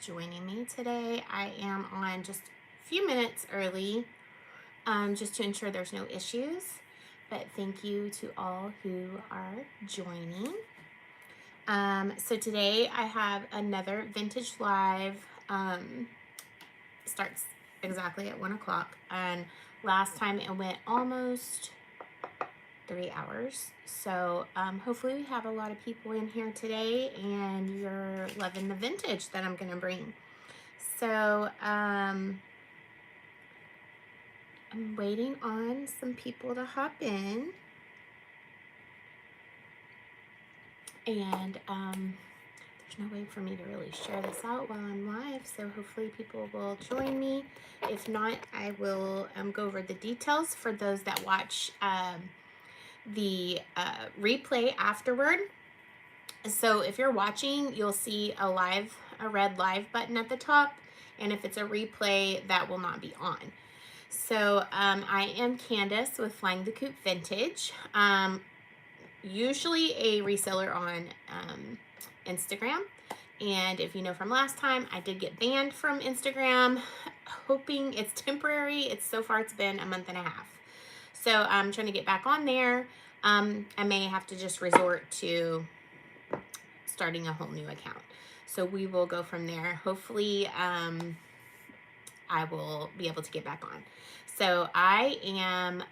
joining me today. I am on just a few minutes early, just to ensure there's no issues. But thank you to all who are joining. So today I have another Vintage Live. Starts exactly at 1 o'clock. And last time it went almost 3 hours. So hopefully we have a lot of people in here today and you're loving the vintage that I'm going to bring. So I'm waiting on some people to hop in. And there's no way for me to really share this out while I'm live. So hopefully people will join me. If not, I will go over the details for those that watch the replay afterward. So if you're watching, you'll see a red live button at the top, and if it's a replay, that will not be on. So I am Candace with Flying the Coop Vintage, usually a reseller on Instagram. And if you know from last time, I did get banned from Instagram, hoping it's temporary. So far it's been a month and a half. So I'm trying to get back on there. I may have to just resort to starting a whole new account. So we will go from there. Hopefully I will be able to get back on. So I am,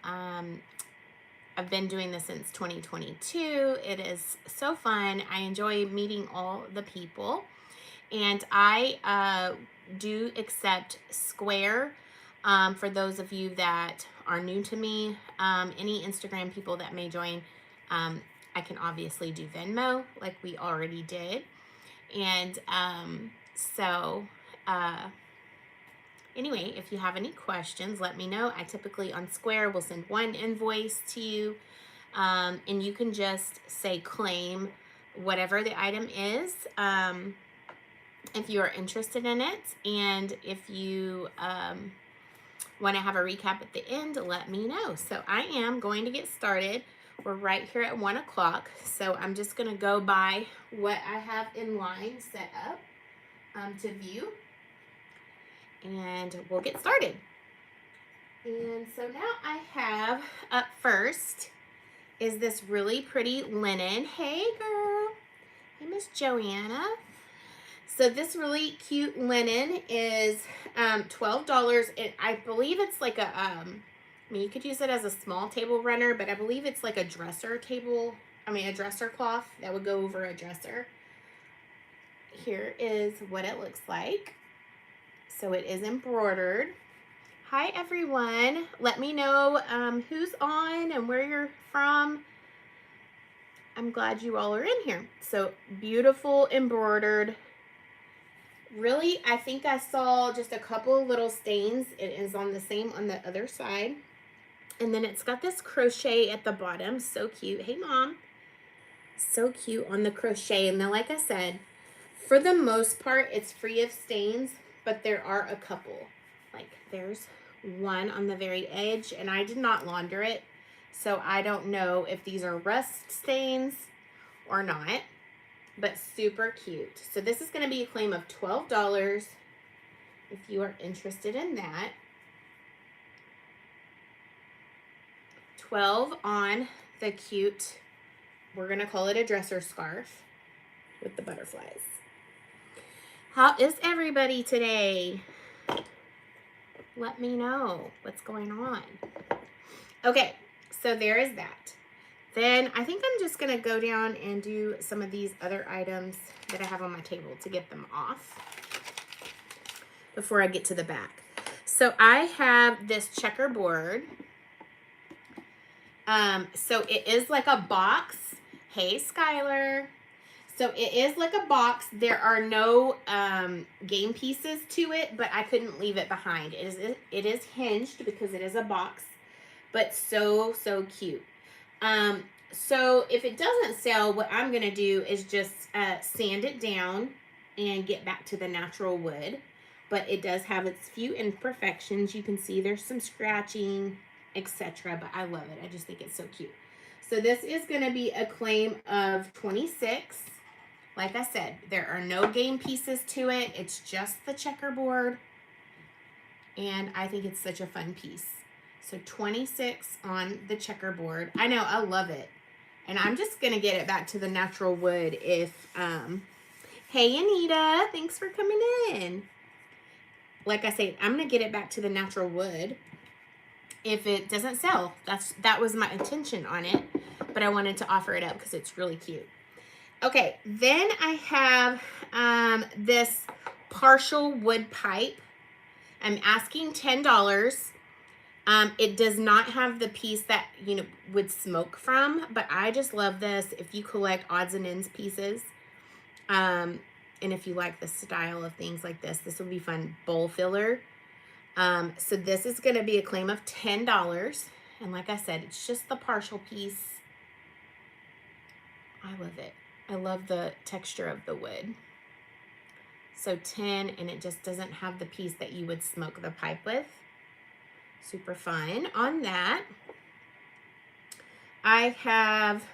I've been doing this since 2022. It is so fun. I enjoy meeting all the people. And I do accept Square. For those of you that are new to me, any Instagram people that may join, I can obviously do Venmo like we already did. And anyway, if you have any questions, let me know. I typically on Square will send one invoice to you, and you can just say claim whatever the item is, if you are interested in it. And if you want to have a recap at the end, let me know. So I am going to get started. We're right here at 1 o'clock. So I'm just going to go by what I have in line set up to view. And we'll get started. And so now I have up first is this really pretty linen. Hey girl. Hey Miss Joanna. So this really cute linen is $12. I believe it's like a, I mean, you could use it as a small table runner, but I believe it's like a dresser table, a dresser cloth that would go over a dresser. Here is what it looks like. So it is embroidered. Hi everyone. Let me know who's on and where you're from. I'm glad you all are in here. So beautiful embroidered. Really, I think I saw just a couple little stains. It is on the same on the other side. And then it's got this crochet at the bottom. So cute. Hey, Mom. So cute on the crochet. And then, like I said, for the most part, it's free of stains. But there are a couple. Like, there's one on the very edge. And I did not launder it. So I don't know if these are rust stains or not. But super cute. So this is going to be a claim of $12 if you are interested in that. 12 on the cute, we're going to call it a dresser scarf with the butterflies. How is everybody today? Let me know what's going on. Okay, so there is that. Then I think I'm just going to go down and do some of these other items that I have on my table to get them off before I get to the back. So I have this checkerboard. So it is like a box. Hey, Skylar. So it is like a box. There are no game pieces to it, but I couldn't leave it behind. It is hinged because it is a box, but so cute. So if it doesn't sell, what I'm going to do is just sand it down and get back to the natural wood. But it does have its few imperfections. You can see there's some scratching, etc. But I love it. I just think it's so cute. So this is going to be a claim of $26. Like I said, there are no game pieces to it. It's just the checkerboard. And I think it's such a fun piece. So 26 on the checkerboard. I know, I love it. And I'm just going to get it back to the natural wood if, hey Anita, thanks for coming in. Like I said, I'm going to get it back to the natural wood if it doesn't sell. That was my intention on it, but I wanted to offer it up because it's really cute. Okay, then I have this partial wood pipe. I'm asking $10. It does not have the piece that, you know, would smoke from, but I just love this if you collect odds and ends pieces. And if you like the style of things like this will be fun. Bowl filler. So this is going to be a claim of $10. And like I said, it's just the partial piece. I love it. I love the texture of the wood. So 10, and it just doesn't have the piece that you would smoke the pipe with. Super fun on that. I have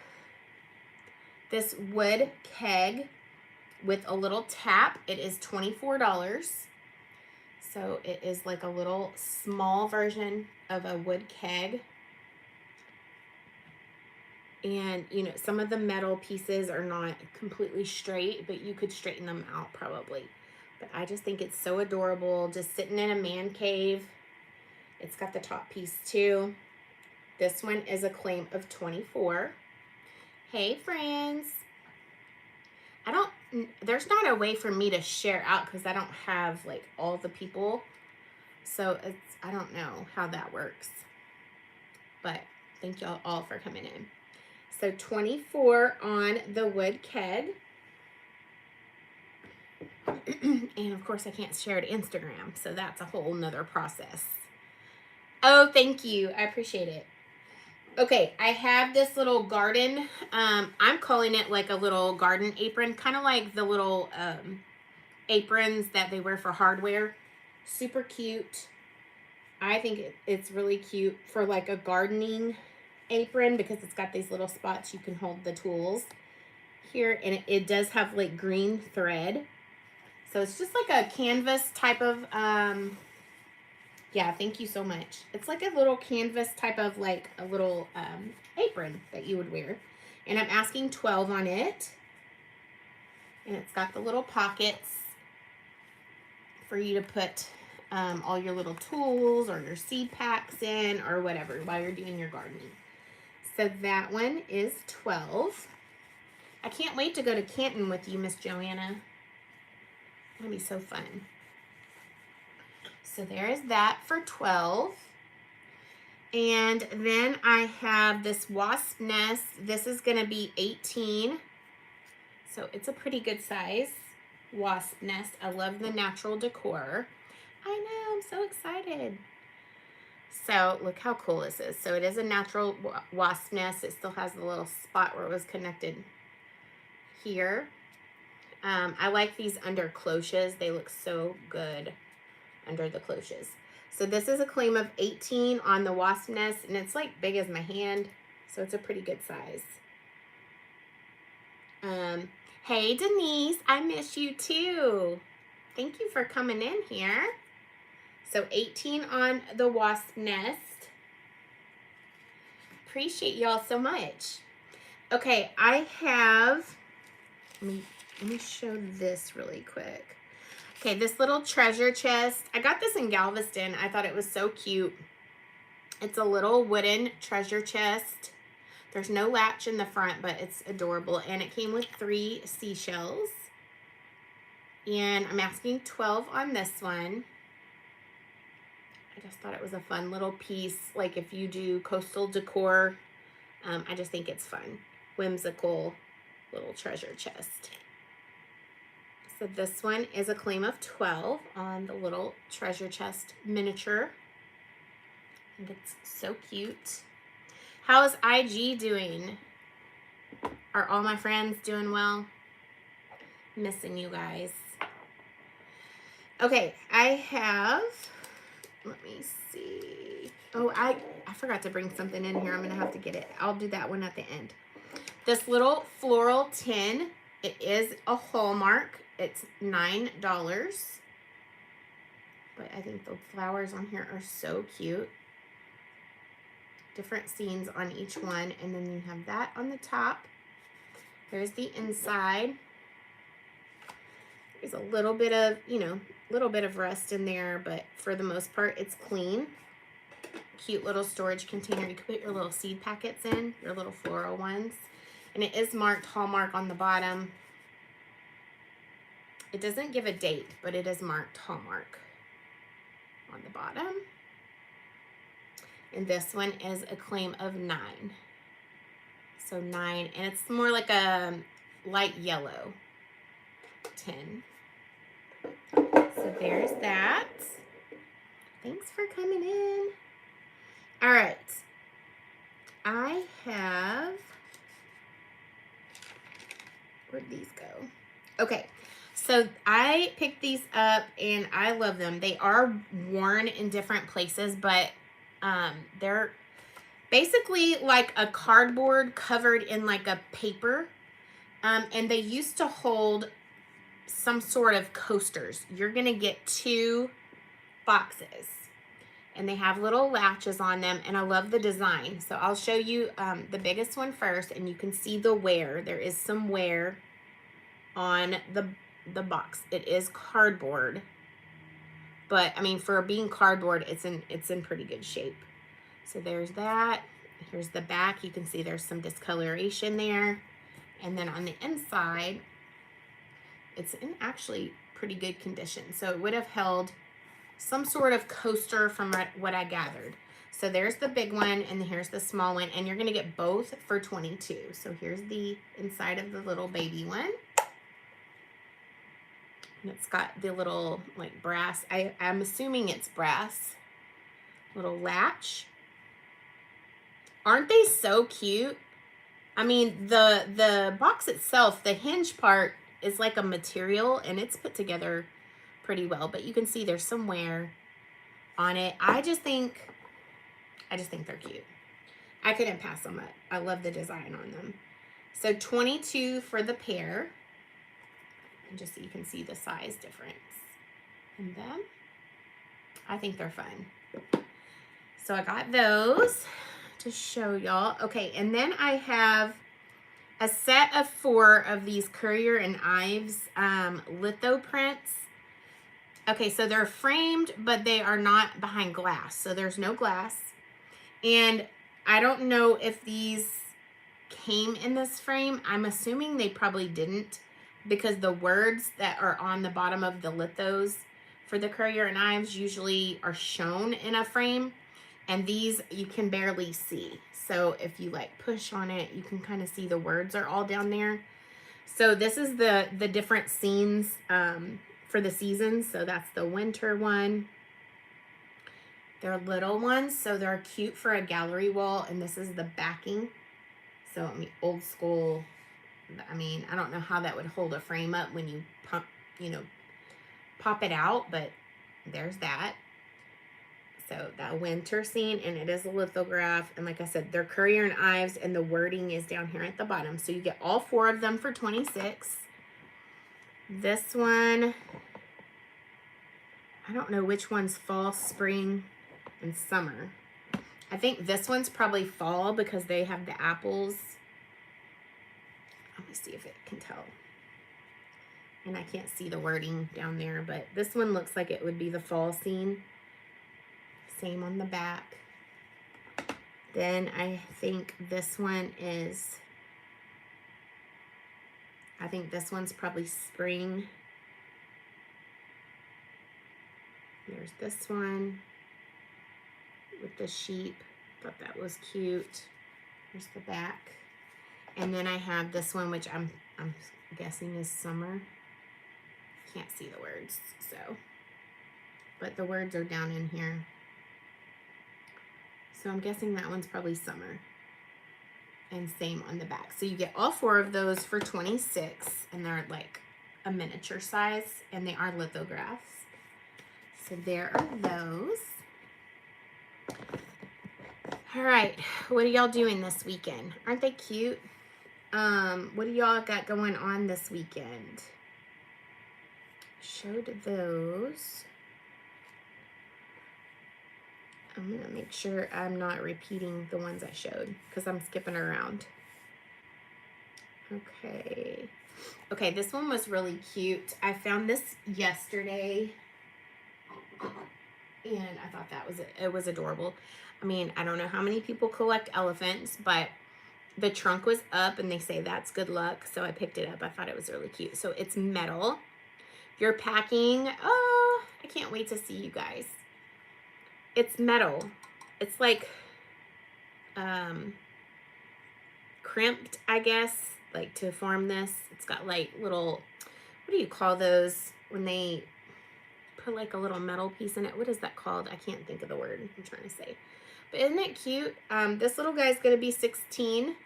this wood keg with a little tap. It is $24. So it is like a little small version of a wood keg. And, you know, some of the metal pieces are not completely straight, but you could straighten them out probably. But I just think it's so adorable, just sitting in a man cave. It's got the top piece too. This one is a claim of $24. Hey, friends. There's not a way for me to share out because I don't have like all the people. So I don't know how that works. But thank y'all all for coming in. So 24 on the wood keg. And of course I can't share to Instagram, so that's a whole nother process. Oh, thank you. I appreciate it. Okay, I have this little garden. I'm calling it like a little garden apron, kind of like the little aprons that they wear for hardware. Super cute. I think it's really cute for like a gardening apron because it's got these little spots you can hold the tools here, and it does have like green thread. So it's just like a canvas type of, yeah, thank you so much. It's like a little canvas type of like a little apron that you would wear. And I'm asking 12 on it. And it's got the little pockets for you to put all your little tools or your seed packs in or whatever while you're doing your gardening. So that one is 12. I can't wait to go to Canton with you, Miss Joanna. It'll be so fun. So there is that for 12. And then I have this wasp nest. This is going to be 18. So it's a pretty good size wasp nest. I love the natural decor. I know, I'm so excited. So look how cool this is. So it is a natural wasp nest. It still has the little spot where it was connected here. I like these under cloches. They look so good under the cloches. So this is a claim of 18 on the wasp nest, and it's like big as my hand. So it's a pretty good size. Hey Denise, I miss you too. Thank you for coming in here. So 18 on the wasp nest. Appreciate y'all so much. Okay, I have, let me show this really quick. Okay, this little treasure chest. I got this in Galveston. I thought it was so cute. It's a little wooden treasure chest. There's no latch in the front, but it's adorable. And it came with 3 seashells. And I'm asking 12 on this one. I just thought it was a fun little piece. Like if you do coastal decor, I just think it's fun. Whimsical little treasure chest. So this one is a claim of 12 on the little treasure chest miniature. I think it's so cute. How is IG doing? Are all my friends doing well? Missing you guys. Okay, I have, let me see. Oh, I forgot to bring something in here. I'm going to have to get it. I'll do that one at the end. This little floral tin. It is a Hallmark. It's $9. But I think the flowers on here are so cute. Different scenes on each one. And then you have that on the top. There's the inside. There's a little bit of, little bit of rust in there, but for the most part, it's clean. Cute little storage container. You can put your little seed packets in, your little floral ones. And it is marked Hallmark on the bottom. It doesn't give a date, but it is marked Hallmark on the bottom. And this one is a claim of 9. So 9, and it's more like a light yellow tin. So there's that. Thanks for coming in. All right. I have, where'd these go? Okay. So I picked these up and I love them. They are worn in different places, but they're basically like a cardboard covered in like a paper. And they used to hold some sort of coasters. You're going to get 2 boxes. And they have little latches on them. And I love the design. So I'll show you the biggest one first. And you can see the wear. There is some wear on the box. It is cardboard. But, I mean, for being cardboard, it's in pretty good shape. So there's that. Here's the back. You can see there's some discoloration there. And then on the inside, it's in actually pretty good condition. So it would have held some sort of coaster from what I gathered. So there's the big one and here's the small one. And you're going to get both for $22. So here's the inside of the little baby one. And it's got the little like brass, I'm assuming it's brass, little latch. Aren't they so cute? I mean, the box itself, the hinge part is like a material and it's put together pretty well, but you can see there's some wear on it. I just think they're cute. I couldn't pass on that. I love the design on them. So 22 for the pair. And just so you can see the size difference in them. I think they're fun. So I got those to show y'all. Okay, and then I have a set of 4 of these Currier and Ives litho prints. Okay, so they're framed, but they are not behind glass. So there's no glass. And I don't know if these came in this frame. I'm assuming they probably didn't, because the words that are on the bottom of the lithos for the Currier and Ives usually are shown in a frame. And these you can barely see. So if you like push on it, you can kind of see the words are all down there. So this is the different scenes for the seasons. So that's the winter one. They're little ones, so they're cute for a gallery wall. And this is the backing. So, I mean, old school. I mean, I don't know how that would hold a frame up when you pop it out, but there's that. So that winter scene, and it is a lithograph. And like I said, they're Currier and Ives, and the wording is down here at the bottom. So you get all 4 of them for $26. This one, I don't know which one's fall, spring, and summer. I think this one's probably fall because they have the apples. Let me see if it can tell. And I can't see the wording down there, but this one looks like it would be the fall scene. Same on the back. Then I think this one is, I think this one's probably spring. There's this one with the sheep. Thought that was cute. There's the back. And then I have this one, which I'm guessing is summer. Can't see the words, so. But the words are down in here. So I'm guessing that one's probably summer. And same on the back. So you get all 4 of those for $26. And they're like a miniature size. And they are lithographs. So there are those. All right. What are y'all doing this weekend? Aren't they cute? What do y'all got going on this weekend? Showed those. I'm gonna make sure I'm not repeating the ones I showed because I'm skipping around. Okay. Okay, this one was really cute. I found this yesterday and I thought it was adorable. I mean, I don't know how many people collect elephants, but the trunk was up and they say that's good luck, so I picked it up. I thought it was really cute. So it's metal. You're packing. Oh, I can't wait to see you guys. It's metal. It's like crimped, I guess, like to form this. It's got like little, what do you call those when they put like a little metal piece in it? What is that called? I can't think of the word I'm trying to say. But isn't it cute? This little guy's gonna be 16.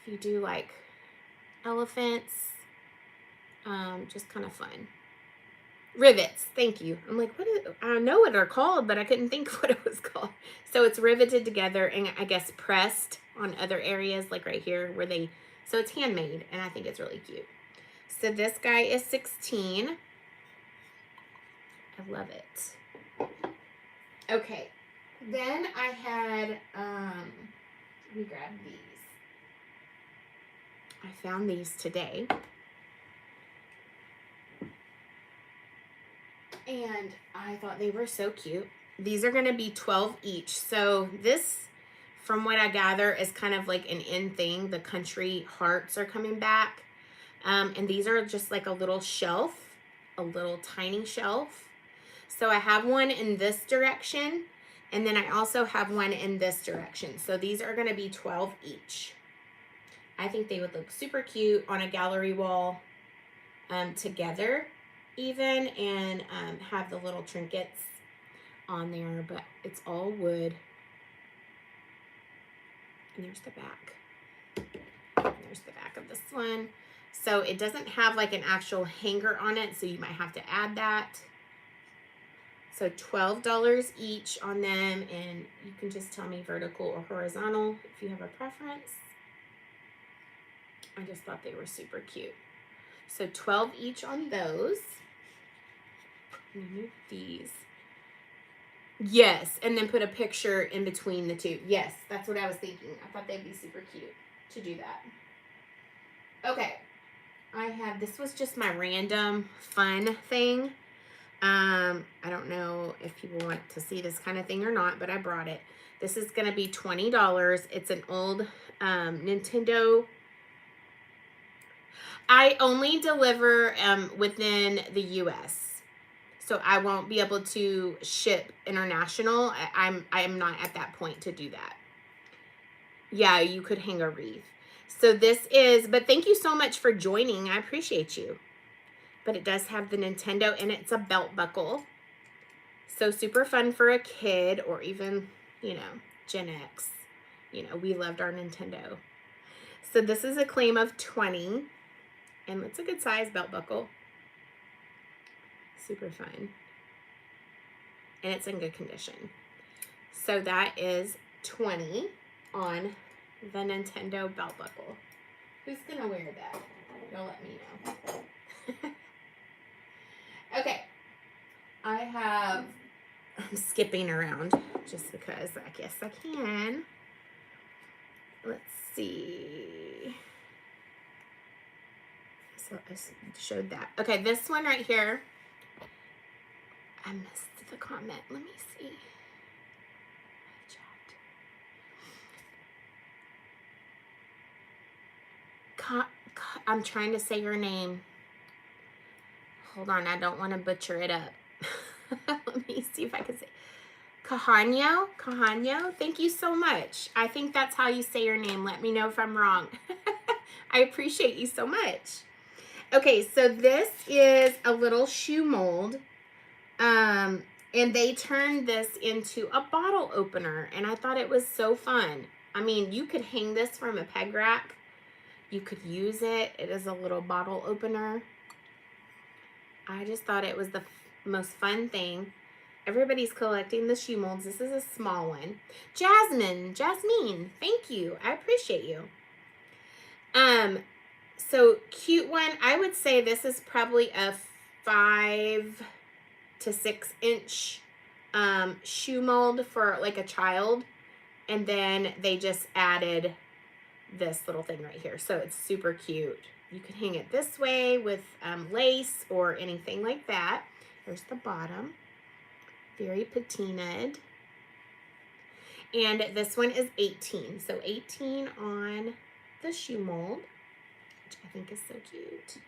If you do like elephants, just kind of fun. Rivets, thank you. I'm like, I know what they're called, but I couldn't think of what it was called. So it's riveted together and I guess pressed on other areas, like right here where so it's handmade and I think it's really cute. So this guy is 16. I love it. Okay, then I had, let me grab these. I found these today. And I thought they were so cute. These are going to be 12 each. So this, from what I gather, is kind of like an in thing. The country hearts are coming back. And these are just like a little shelf, a little tiny shelf. So I have one in this direction. And then I also have one in this direction. So these are going to be 12 each. I think they would look super cute on a gallery wall together even, and have the little trinkets on there, but it's all wood. And there's the back. And there's the back of this one. So it doesn't have like an actual hanger on it, so you might have to add that. So $12 each on them, and you can just tell me vertical or horizontal if you have a preference. I just thought they were super cute. So 12 each on those. And these. Yes, and then put a picture in between the two. Yes, that's what I was thinking. I thought they'd be super cute to do that. Okay, this was just my random fun thing. I don't know if people want to see this kind of thing or not, but I brought it. This is going to be $20. It's an old Nintendo. I only deliver within the U.S., so I won't be able to ship international. I am not at that point to do that. Yeah, you could hang a wreath. So this is, but thank you so much for joining. I appreciate you. But it does have the Nintendo, and it's a belt buckle. So super fun for a kid, or even, Gen X. We loved our Nintendo. So this is a claim of 20. And it's a good size belt buckle. Super fun. And it's in good condition. So that is 20 on the Nintendo belt buckle. Who's going to wear that? You'll let me know. Okay. I'm skipping around just because I guess I can. Let's see. So I showed that. Okay, this one right here. I missed the comment. Let me see. I'm trying to say your name. Hold on, I don't want to butcher it up. Let me see if I can say. Kahano, thank you so much. I think that's how you say your name. Let me know if I'm wrong. I appreciate you so much. Okay, so this is a little shoe mold, and they turned this into a bottle opener, and I thought it was so fun. I mean, you could hang this from a peg rack. You could use it. It is a little bottle opener. I just thought it was the most fun thing. Everybody's collecting the shoe molds. This is a small one. Jasmine, thank you. I appreciate you. So cute one. I would say this is probably a 5 to 6 inch shoe mold for like a child. And then they just added this little thing right here. So it's super cute. You can hang it this way with lace or anything like that. Here's the bottom. Very patinaed. And this one is 18. So 18 on the shoe mold, which I think is so cute.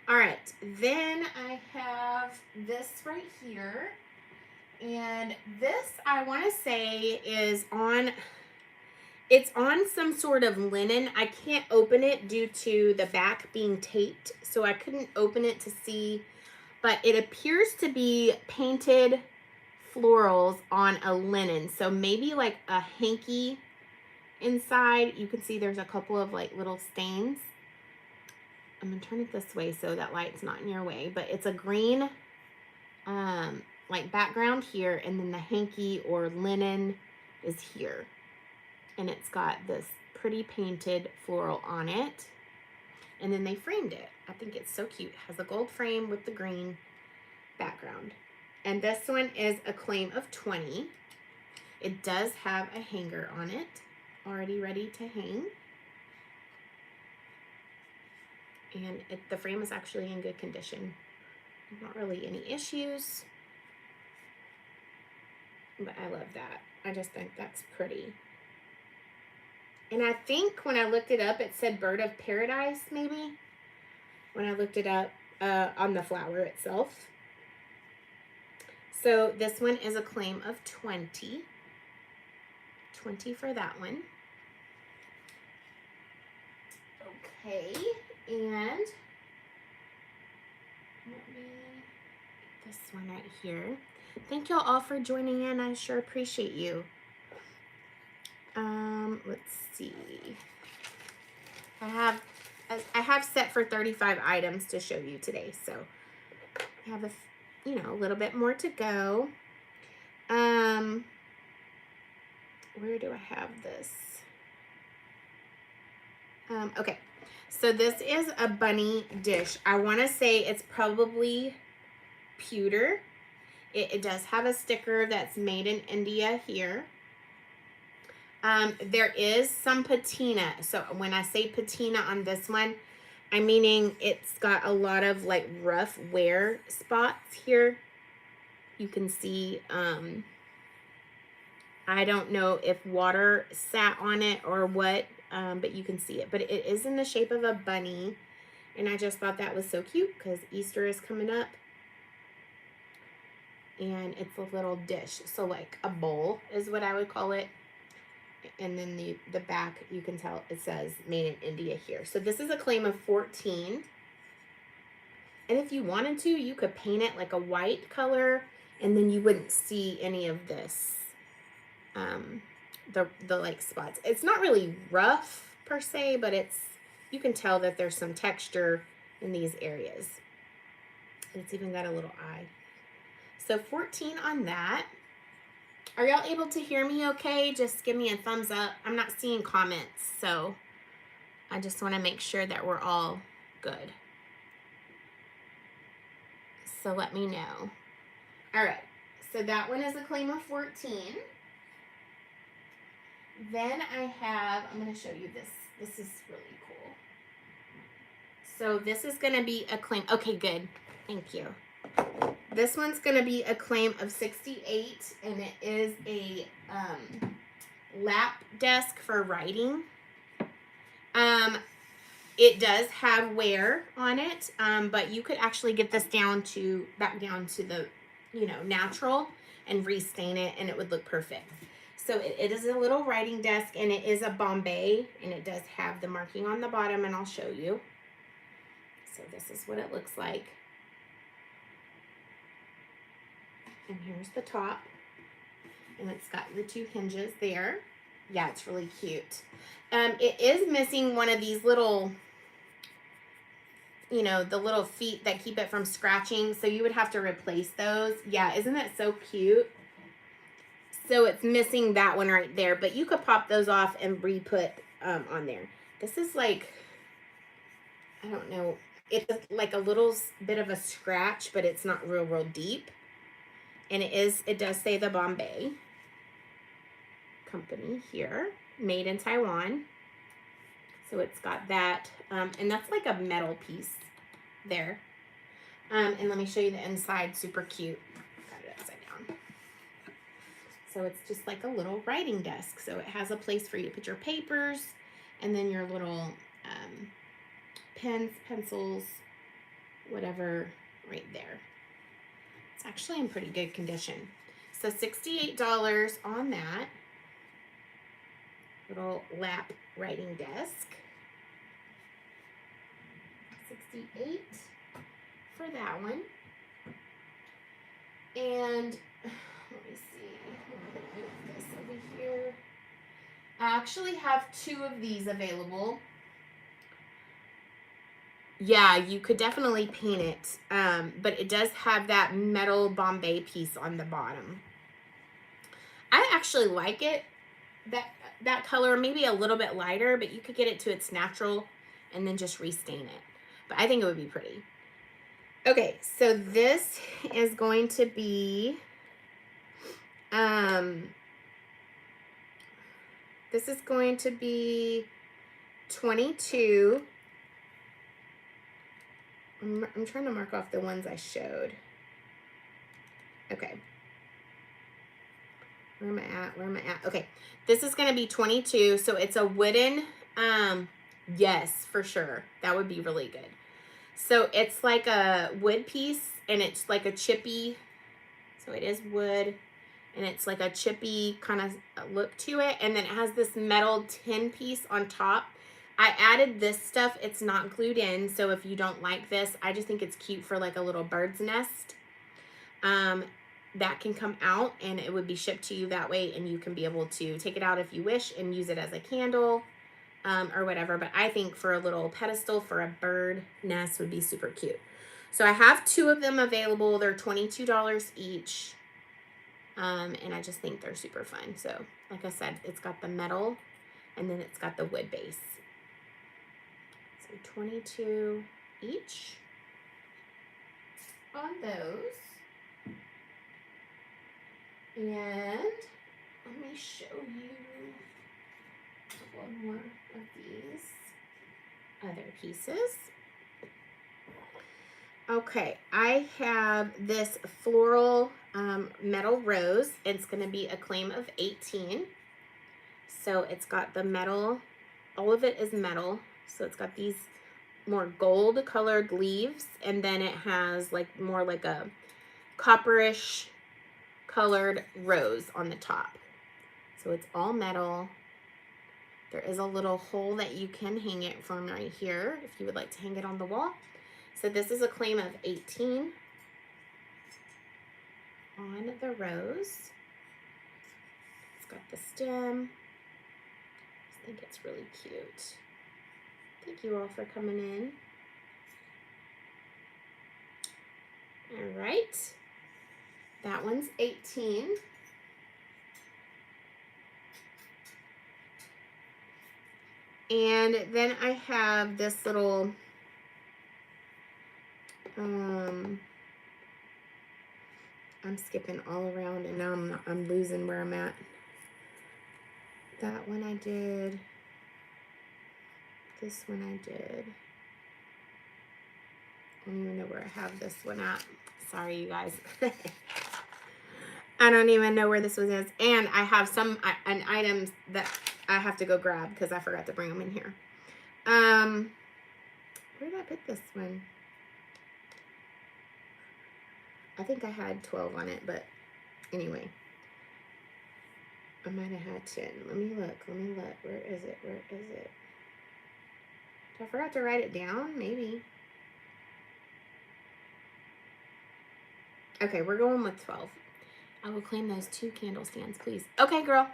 All right, then I have this right here. And this, I want to say, is on, it's on some sort of linen. I can't open it due to the back being taped, so I couldn't open it to see, but it appears to be painted florals on a linen. So maybe like a hanky inside. You can see there's a couple of like little stains. I'm gonna turn it this way so that light's not in your way, but it's a green like background here, and then the hanky or linen is here, and it's got this pretty painted floral on it, and then they framed it. I think it's so cute. It has a gold frame with the green background. And this one is a claim of 20. It does have a hanger on it already ready to hang, and the frame is actually in good condition. Not really any issues. But I love that. I just think that's pretty. And I think when I looked it up, it said bird of paradise, maybe, when I looked it up on the flower itself. So this one is a claim of 20. 20 for that one. Okay, and let me get this one right here. Thank y'all all for joining in. I sure appreciate you. Let's see. I have set for 35 items to show you today, so I have a little bit more to go. Where do I have this? Okay, so this is a bunny dish. I want to say it's probably pewter. It does have a sticker that's made in India here. There is some patina. So when I say patina on this one, I'm meaning it's got a lot of like rough wear spots here. You can see, I don't know if water sat on it or what, but you can see it. But it is in the shape of a bunny. And I just thought that was so cute because Easter is coming up. And it's a little dish, so like a bowl is what I would call it. And then the back, you can tell it says made in India here. So this is a claim of 14. And if you wanted to, you could paint it like a white color, and then you wouldn't see any of this, the like spots. It's not really rough per se, but you can tell that there's some texture in these areas. And it's even got a little eye. So 14 on that. Are y'all able to hear me okay? Just give me a thumbs up. I'm not seeing comments, so I just want to make sure that we're all good. So let me know. All right, so that one is a claim of 14. Then I'm going to show you this. This is really cool. So this is going to be a claim. Okay, good. Thank you. This one's going to be a claim of 68, and it is a lap desk for writing. It does have wear on it, but you could actually get this back down to the, natural and restain it, and it would look perfect. So it is a little writing desk, and it is a Bombay, and it does have the marking on the bottom, and I'll show you. So this is what it looks like. And here's the top, and it's got the two hinges there. Yeah, it's really cute. It is missing one of these little, the little feet that keep it from scratching, so you would have to replace those. Yeah, isn't that so cute? So it's missing that one right there, but you could pop those off and re-put on there. This is like, I don't know. It's like a little bit of a scratch, but it's not real deep. And it does say the Bombay company here, made in Taiwan. So it's got that, and that's like a metal piece there. And let me show you the inside, super cute. Got it upside down. So it's just like a little writing desk. So it has a place for you to put your papers and then your little pens, pencils, whatever right there. It's actually in pretty good condition. So $68 on that little lap writing desk. 68 for that one. And let me see. I'm gonna move this over here. I actually have 2 of these available. Yeah, you could definitely paint it, but it does have that metal Bombay piece on the bottom. I actually like it, that color, maybe a little bit lighter, but you could get it to its natural and then just restain it. But I think it would be pretty. Okay, so this is going to be, this is going to be 22. I'm trying to mark off the ones I showed. Okay. Where am I at? Okay. This is going to be 22. So it's a wooden, yes, for sure. That would be really good. So it's like a wood piece and it's like a chippy. So it is wood and it's like a chippy kind of look to it. And then it has this metal tin piece on top. I added this stuff. It's not glued in. So if you don't like this, I just think it's cute for like a little bird's nest. That can come out and it would be shipped to you that way. And you can be able to take it out if you wish and use it as a candle or whatever. But I think for a little pedestal for a bird nest would be super cute. So I have 2 of them available. They're $22 each. And I just think they're super fun. So like I said, it's got the metal and then it's got the wood base. So 22 each on those. And let me show you a couple more of these other pieces. Okay, I have this floral metal rose. It's going to be a claim of 18. So it's got the metal, all of it is metal. So it's got these more gold colored leaves, and then it has like more like a copperish colored rose on the top. So it's all metal. There is a little hole that you can hang it from right here if you would like to hang it on the wall. So this is a claim of 18 on the rose. It's got the stem. I think it's really cute. Thank you all for coming in. All right. That one's 18. And then I have this little, I'm skipping all around and now I'm losing where I'm at. That one I did. This one I did. I don't even know where I have this one at. Sorry, you guys. I don't even know where this one is. And I have some items that I have to go grab because I forgot to bring them in here. Where did I put this one? I think I had 12 on it, but anyway. I might have had 10. Let me look. Where is it? I forgot to write it down? Maybe. Okay, we're going with 12. I will claim those 2 candle stands, please. Okay, girl.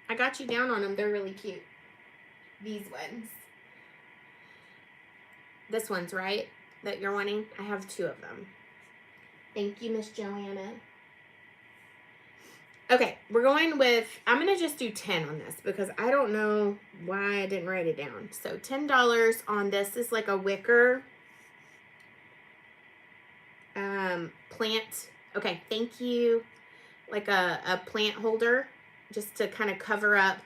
I got you down on them. They're really cute. These ones. This one's right that you're wanting. I have 2 of them. Thank you, Miss Joanna. Okay, we're going with, I'm going to just do 10 on this because I don't know why I didn't write it down. So $10 on this is like a wicker plant. Okay, thank you. Like a plant holder just to kind of cover up,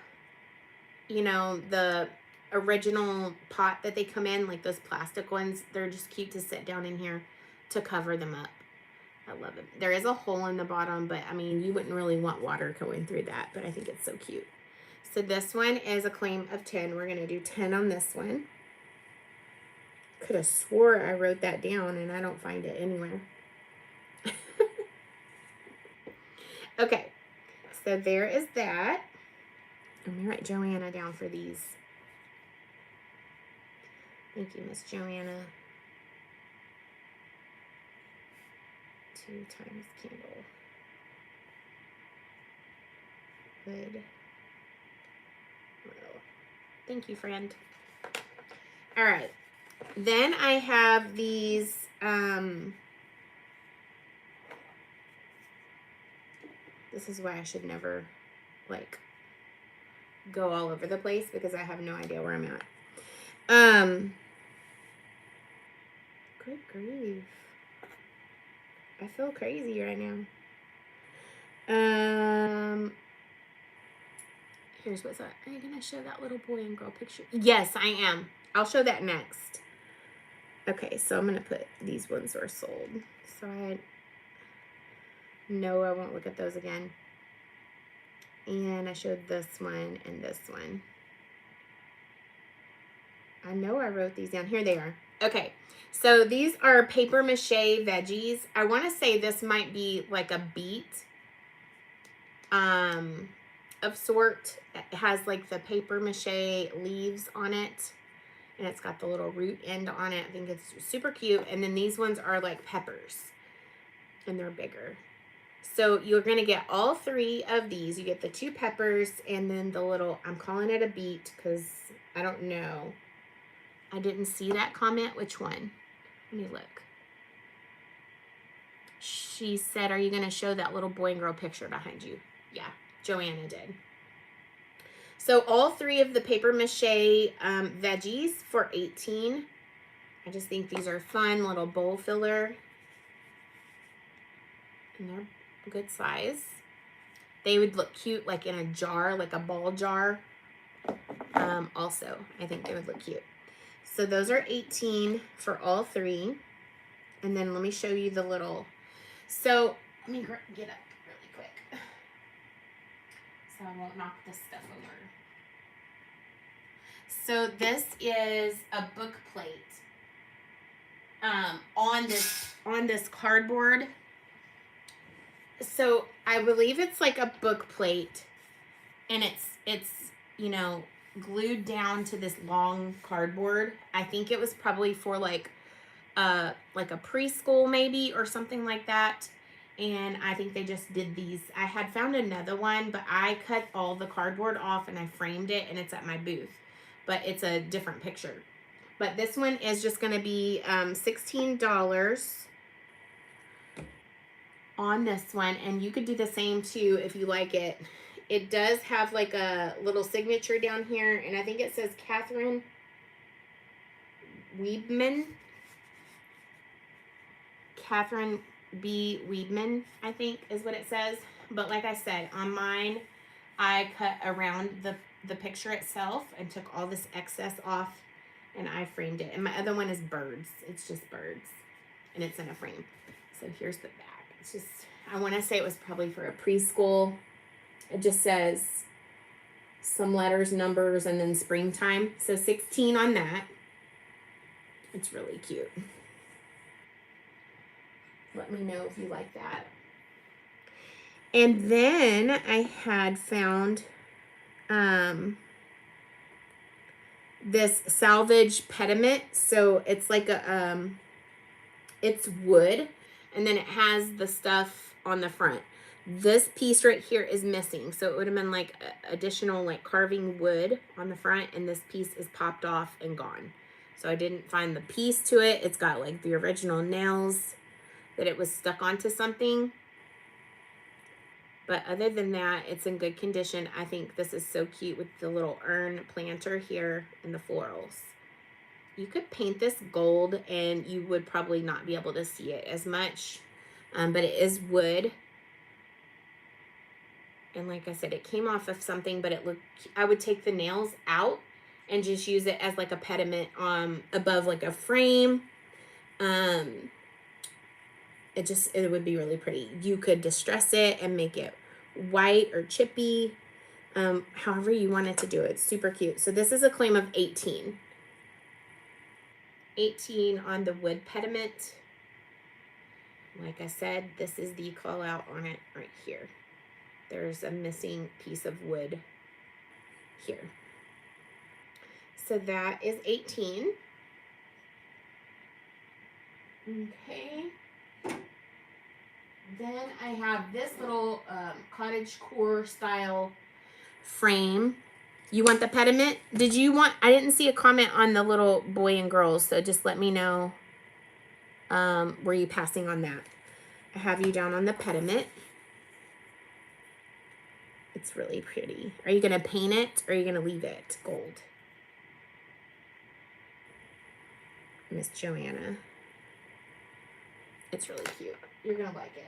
you know, the original pot that they come in, like those plastic ones. They're just cute to sit down in here to cover them up. I love it. There is a hole in the bottom, but I mean, you wouldn't really want water going through that, but I think it's so cute. So this one is a claim of 10. We're going to do 10 on this one. Could have swore I wrote that down and I don't find it anywhere. Okay, so there is that. Let me write Joanna down for these. Thank you, Miss Joanna. 2 times candle. Good. Well, thank you, friend. All right. Then I have these, this is why I should never, like, go all over the place because I have no idea where I'm at. Good grief. I feel crazy right now. Here's what's up. Are you gonna show that little boy and girl picture? Yes, I am. I'll show that next. Okay, so I'm gonna put these ones are sold. So I won't look at those again. And I showed this one and this one. I know I wrote these down. Here they are. Okay, so these are paper mache veggies. I want to say this might be like a beet of sort. It has like the paper mache leaves on it, and it's got the little root end on it. I think it's super cute. And then these ones are like peppers, and they're bigger. So you're going to get all 3 of these. You get the 2 peppers and then the little, I'm calling it a beet because I don't know. I didn't see that comment. Which one? Let me look. She said, are you going to show that little boy and girl picture behind you? Yeah, Joanna did. So all 3 of the paper mache veggies for $18. I just think these are fun little bowl filler. And they're good size. They would look cute like in a jar, like a ball jar. Also, I think they would look cute. So those are $18 for all 3. And then let me show you the little. So let me get up really quick so I won't knock this stuff over. So this is a book plate on this cardboard. So I believe it's like a book plate, and it's you know, glued down to this long cardboard. I think it was probably for like a preschool maybe or something like that. And I think they just did these. I had found another one, but I cut all the cardboard off and I framed it, and it's at my booth. But it's a different picture. But this one is just going to be $16 on this one, and you could do the same too if you like it. It does have like a little signature down here, and I think it says Catherine Weebman. Catherine B. Weebman, I think is what it says. But like I said, on mine, I cut around the picture itself and took all this excess off, and I framed it. And my other one is birds. It's just birds, and it's in a frame. So here's the back. It's just, I want to say it was probably for a preschool. It just says some letters, numbers, and then springtime. So 16 on that. It's really cute. Let me know if you like that. And then I had found this salvage pediment. So it's like a it's wood, and then it has the stuff on the front. This piece right here is missing, so it would have been like additional like carving wood on the front, and this piece is popped off and gone. So I didn't find the piece to it. It's got like the original nails that it was stuck onto something. But other than that, it's in good condition. I think this is so cute with the little urn planter here and the florals. You could paint this gold and you would probably not be able to see it as much, but it is wood. And like I said, it came off of something, but it looked, I would take the nails out and just use it as like a pediment above like a frame. It would be really pretty. You could distress it and make it white or chippy, however you wanted to do it. It's super cute. So this is a claim of 18. 18 on the wood pediment. Like I said, this is the call out on it right here. There's a missing piece of wood here. So that is 18. Okay. Then I have this little cottage core style frame. You want the pediment? I didn't see a comment on the little boy and girls, so just let me know. Were you passing on that? I have you down on the pediment. It's really pretty. Are you going to paint it or are you going to leave it gold? Miss Joanna. It's really cute. You're going to like it.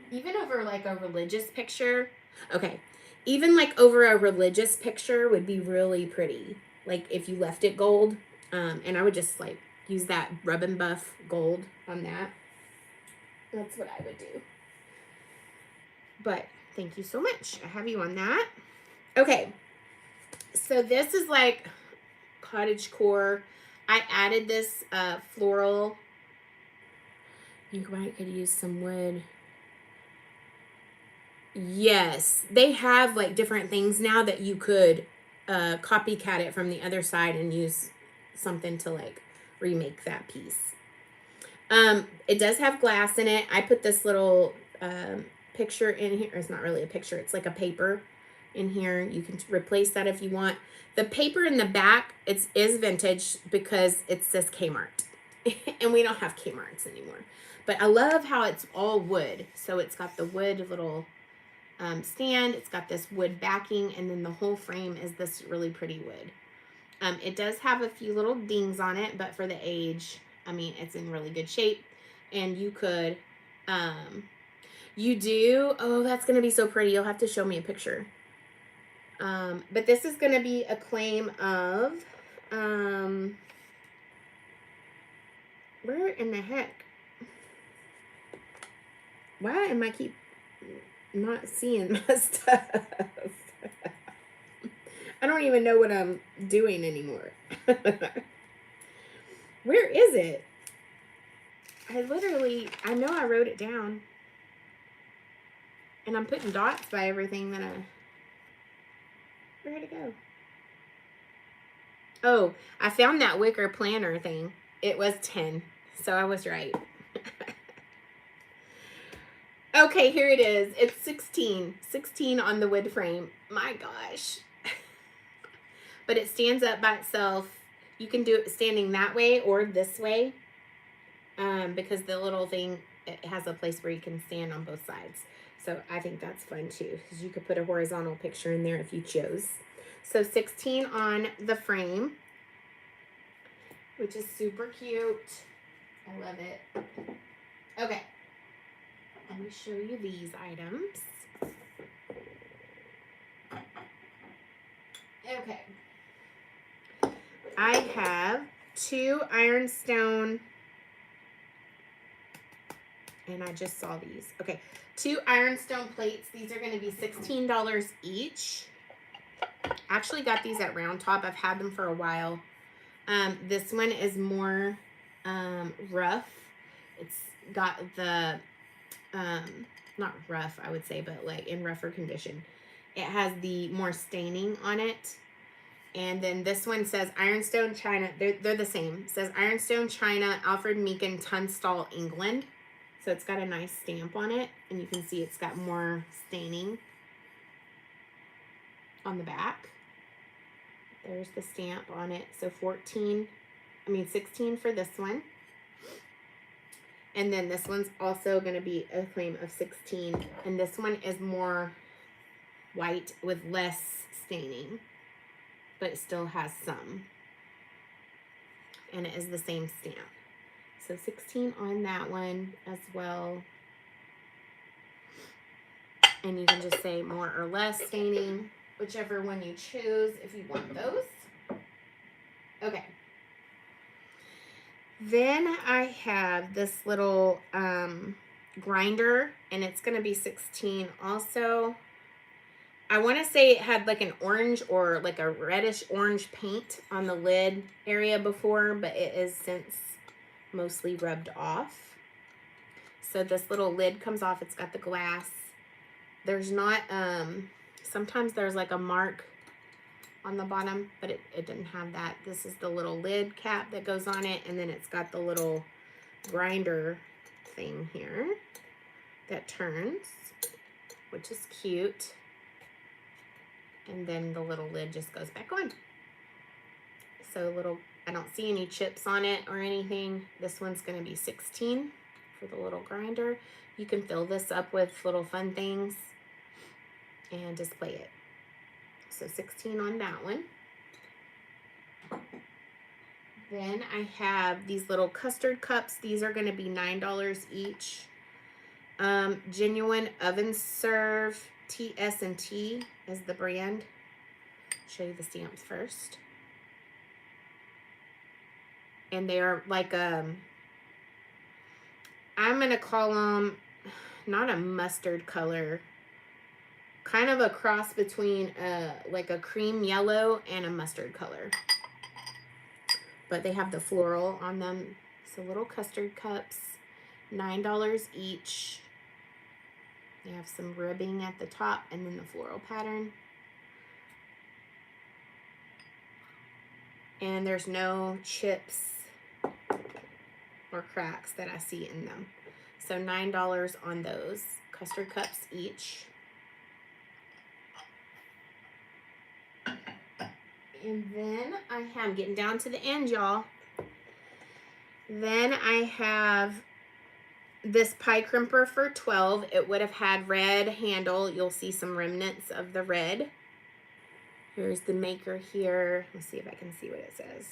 Even over like a religious picture. Okay. Even like over a religious picture would be really pretty. Like if you left it gold. And I would just like use that Rub and Buff gold on that. That's what I would do. But thank you so much. I have you on that. Okay. So this is like cottage core. I added this floral. You might could use some wood. Yes, they have like different things now that you could copycat it from the other side and use something to like remake that piece. It does have glass in it. I put this little picture in here. It's not really a picture. It's like a paper in here. You can replace that if you want. The paper in the back, is vintage because it says Kmart. And we don't have Kmarts anymore. But I love how it's all wood. So it's got the wood little stand. It's got this wood backing. And then the whole frame is this really pretty wood. It does have a few little dings on it. But for the age, I mean, it's in really good shape. And you could, you do, oh, that's going to be so pretty. You'll have to show me a picture. But this is going to be a claim of, where in the heck? Why am I keep not seeing my stuff? I don't even know what I'm doing anymore. Where is it? I know I wrote it down. And I'm putting dots by everything that where'd it go? Oh, I found that wicker planner thing. It was 10, so I was right. Okay, here it is. It's 16. 16 on the wood frame. My gosh. But it stands up by itself. You can do it standing that way or this way. Because the little thing, it has a place where you can stand on both sides. So I think that's fun too. Because you could put a horizontal picture in there if you chose. So 16 on the frame. Which is super cute. I love it. Okay. Let me show you these items. Okay. I have 2 ironstone, and I just saw these. Okay, 2 ironstone plates. These are going to be $16 each. Actually got these at Round Top. I've had them for a while. This one is more rough. It's got the not rough, I would say, but like in rougher condition. It has the more staining on it. And then this one says Ironstone China. They're the same. It says Ironstone China, Alfred Meekin, Tunstall, England. So it's got a nice stamp on it. And you can see it's got more staining on the back. There's the stamp on it. So 16 for this one. And then this one's also going to be a claim of 16. And this one is more white with less staining, but it still has some. And it is the same stamp. So 16 on that one as well. And you can just say more or less staining, whichever one you choose if you want those. Okay. Then I have this little grinder, and it's going to be 16 also. I want to say it had like an orange or like a reddish orange paint on the lid area before, but it is since mostly rubbed off. So this little lid comes off. It's got the glass. There's not, sometimes there's like a mark on the bottom, but it didn't have that. This is the little lid cap that goes on it, and then it's got the little grinder thing here that turns, which is cute. And then the little lid just goes back on. So little, I don't see any chips on it or anything. This one's going to be 16 for the little grinder. You can fill this up with little fun things and display it. So 16 on that one. Then I have these little custard cups. These are going to be $9 each. Genuine Oven Serve TS&T is the brand. Show you the stamps first. And they are like I'm going to call them not a mustard color, kind of a cross between like a cream yellow and a mustard color. But they have the floral on them. So little custard cups, $9 each. They have some ribbing at the top and then the floral pattern. And there's no chips or cracks that I see in them. So $9 on those custard cups each. And then I am getting down to the end, y'all. Then I have this pie crimper for $12. It would have had red handle. You'll see some remnants of the red. Here's the maker here. Let's see if I can see what it says.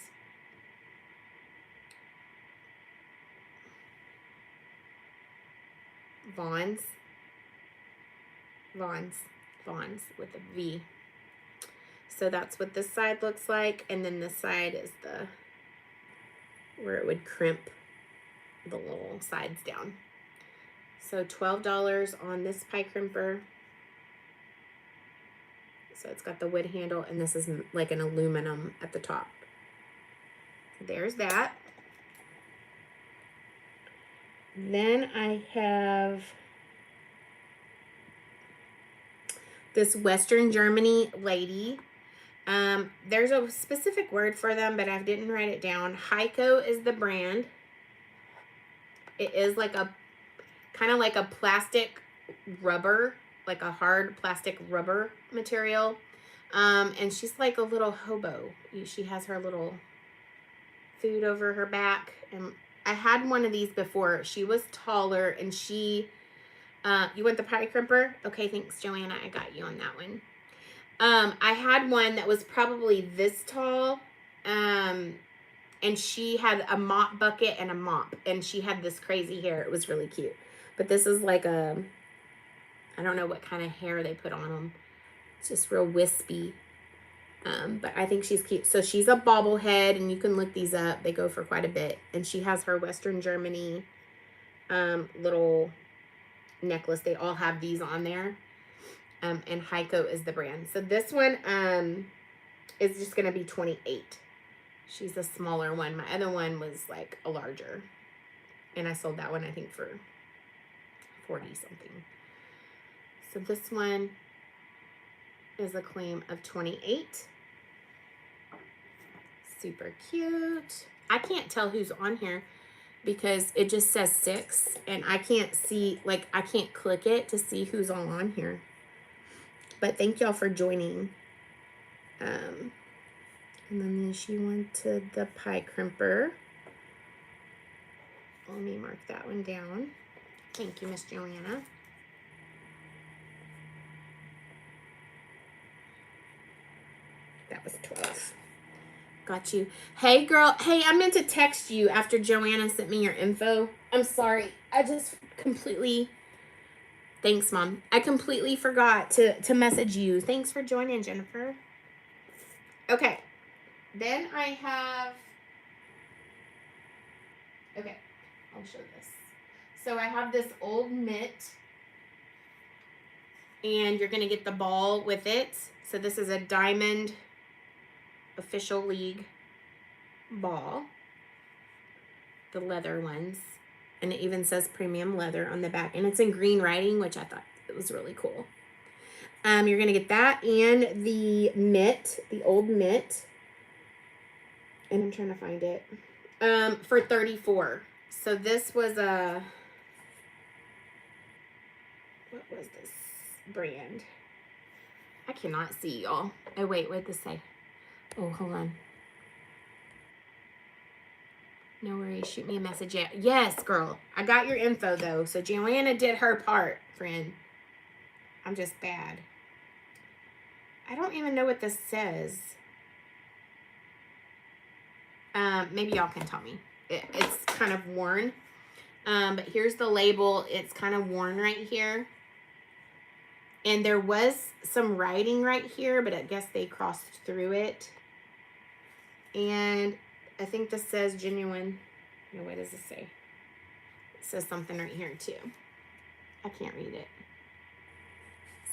Vaughn's with a V. So that's what this side looks like. And then this side is the, where it would crimp the little sides down. So $12 on this pie crimper. So it's got the wood handle, and this is like an aluminum at the top. There's that. Then I have this Western Germany lady. There's a specific word for them, but I didn't write it down. Heiko is the brand. It is like a, kind of like a plastic rubber, like a hard plastic rubber material. And she's like a little hobo. She has her little food over her back. And I had one of these before. She was taller, and she, you want the pie crimper? Okay, thanks, Joanna. I got you on that one. I had one that was probably this tall, and she had a mop bucket and a mop, and she had this crazy hair. It was really cute. But this is like a, I don't know what kind of hair they put on them. It's just real wispy. But I think she's cute. So she's a bobblehead, and you can look these up. They go for quite a bit. And she has her Western Germany little necklace. They all have these on there. And Heiko is the brand. So this one is just going to be $28. She's a smaller one. My other one was like a larger. And I sold that one, I think, for 40 something. So this one is a claim of $28. Super cute. I can't tell who's on here because it just says 6. And I can't see, like, I can't click it to see who's all on here. But thank y'all for joining. And then she went to the pie crimper. Let me mark that one down. Thank you, Miss Joanna. That was 12. Got you. Hey, girl. Hey, I meant to text you after Joanna sent me your info. I'm sorry. I just completely... Thanks, Mom. I completely forgot to message you. Thanks for joining, Jennifer. Okay. Then I have... Okay. I'll show this. So I have this old mitt. And you're going to get the ball with it. So this is a Diamond Official League ball. The leather ones. And it even says premium leather on the back. And it's in green writing, which I thought it was really cool. You're going to get that and the mitt, the old mitt. And I'm trying to find it. For $34. So this was a... What was this brand? I cannot see, y'all. Oh, wait, what did this say? Oh, hold on. No worries. Shoot me a message. Yeah. Yes, girl. I got your info, though. So Joanna did her part, friend. I'm just bad. I don't even know what this says. Maybe y'all can tell me. It's kind of worn. But here's the label. It's kind of worn right here. And there was some writing right here, but I guess they crossed through it. And I think this says genuine. No, what does it say? It says something right here too. I can't read it.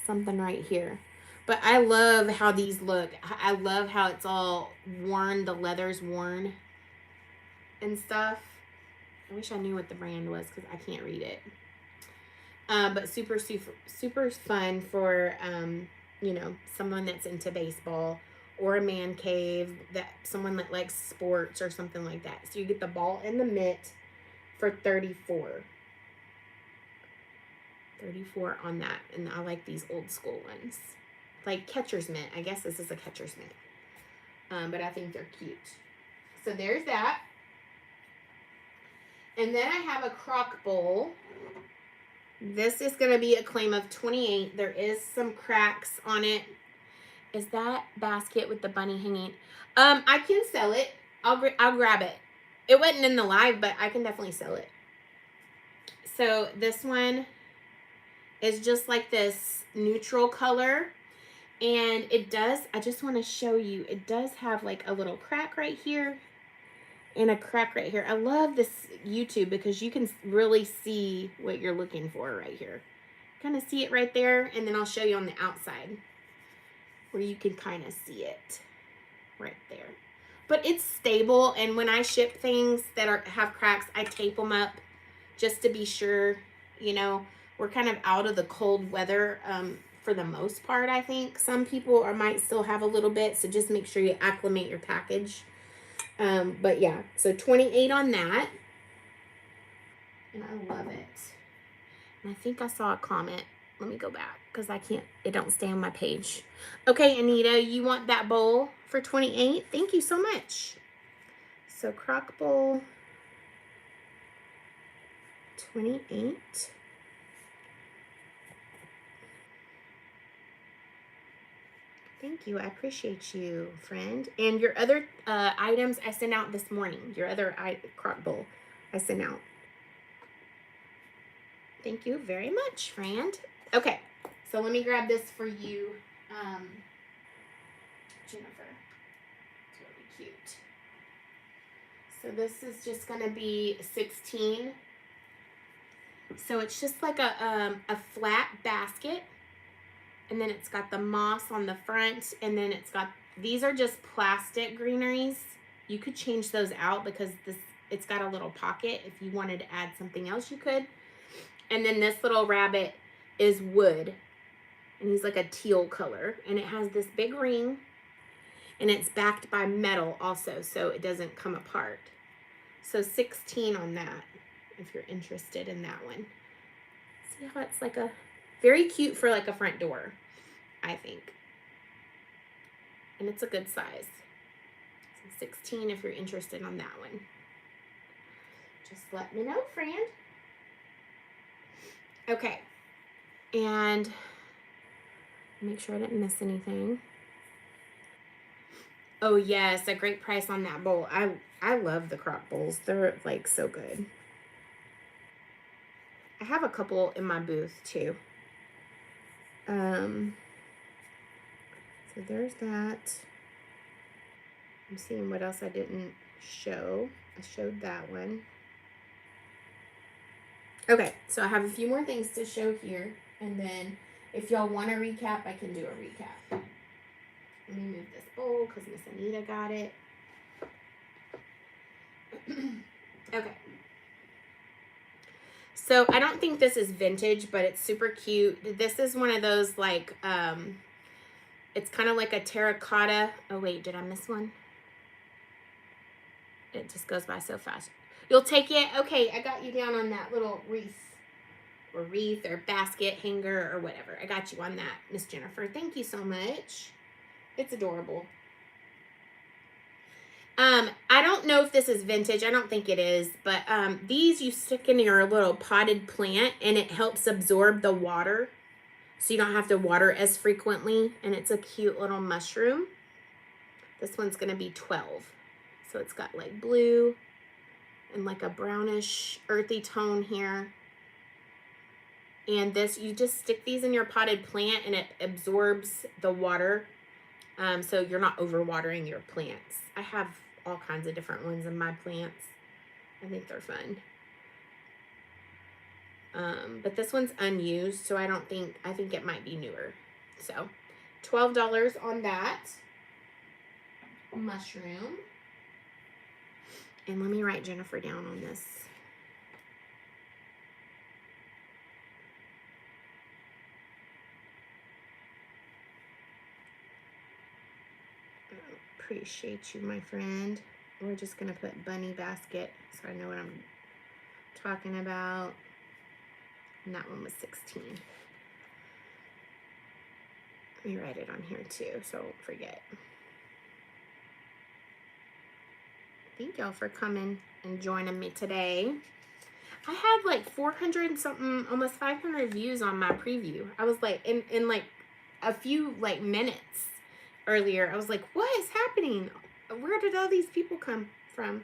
Something right here. But I love how these look. I love how it's all worn. The leather's worn and stuff. I wish I knew what the brand was because I can't read it. But super, super, super fun for, you know, someone that's into baseball or a man cave, that someone that likes sports or something like that. So you get the ball and the mitt for $34. $34 on that. And I like these old school ones. Like catcher's mitt. I guess this is a catcher's mitt. But I think they're cute. So there's that. And then I have a crock bowl. This is going to be a claim of 28. There is some cracks on it. Is that basket with the bunny hanging? I can sell it. I'll grab it. It wasn't in the live, but I can definitely sell it. So this one is just like this neutral color. And it does, I just want to show you, it does have like a little crack right here and a crack right here. I love this YouTube because you can really see what you're looking for right here. Kind of see it right there, and then I'll show you on the outside where you can kind of see it right there. But it's stable, and when I ship things that have cracks, I tape them up just to be sure. You know, we're kind of out of the cold weather for the most part, I think. Some people might still have a little bit, so just make sure you acclimate your package. But yeah, so 28 on that. And I love it. And I think I saw a comment. Let me go back because I can't, it don't stay on my page. Okay, Anita, you want that bowl for 28? Thank you so much. So crock bowl, 28. Thank you. I appreciate you, friend. And your other items I sent out this morning. Your other crock bowl I sent out. Thank you very much, friend. Okay, so let me grab this for you, Jennifer. It's really cute. So this is just going to be 16. So it's just like a flat basket. And then it's got the moss on the front. And then it's got, these are just plastic greeneries. You could change those out because it's got a little pocket. If you wanted to add something else, you could. And then this little rabbit is wood. And he's like a teal color. And it has this big ring. And it's backed by metal also, so it doesn't come apart. So 16 on that, if you're interested in that one. See how it's like a, very cute for like a front door, I think. And it's a good size. So 16 if you're interested on that one. Just let me know, friend. Okay. And make sure I didn't miss anything. Oh yes, a great price on that bowl. I love the crock bowls. They're like so good. I have a couple in my booth too. So there's that. I'm seeing what else I didn't show. I showed that one. Okay, so I have a few more things to show here, and then if y'all want a recap, I can do a recap. Let me move this bowl because Miss Anita got it. Okay. So I don't think this is vintage, but it's super cute. This is one of those like, it's kind of like a terracotta. Oh wait, did I miss one? It just goes by so fast. You'll take it? Okay, I got you down on that little wreath or basket hanger or whatever. I got you on that, Miss Jennifer. Thank you so much. It's adorable. I don't know if this is vintage. I don't think it is, but these you stick in your little potted plant and it helps absorb the water. So you don't have to water as frequently, and it's a cute little mushroom. This one's gonna be 12. So it's got like blue and like a brownish earthy tone here. And this, you just stick these in your potted plant and it absorbs the water. So you're not overwatering your plants. I have all kinds of different ones in my plants. I think they're fun. But this one's unused, so I think it might be newer. So $12 on that mushroom. And let me write Jennifer down on this. Appreciate you, my friend. We're just gonna put bunny basket so I know what I'm talking about. And that one was 16. Let me write it on here too, so I don't forget. Thank y'all for coming and joining me today. I had like 400 something, almost 500 views on my preview. I was like, in like a few like minutes earlier, I was like, what is happening? Where did all these people come from?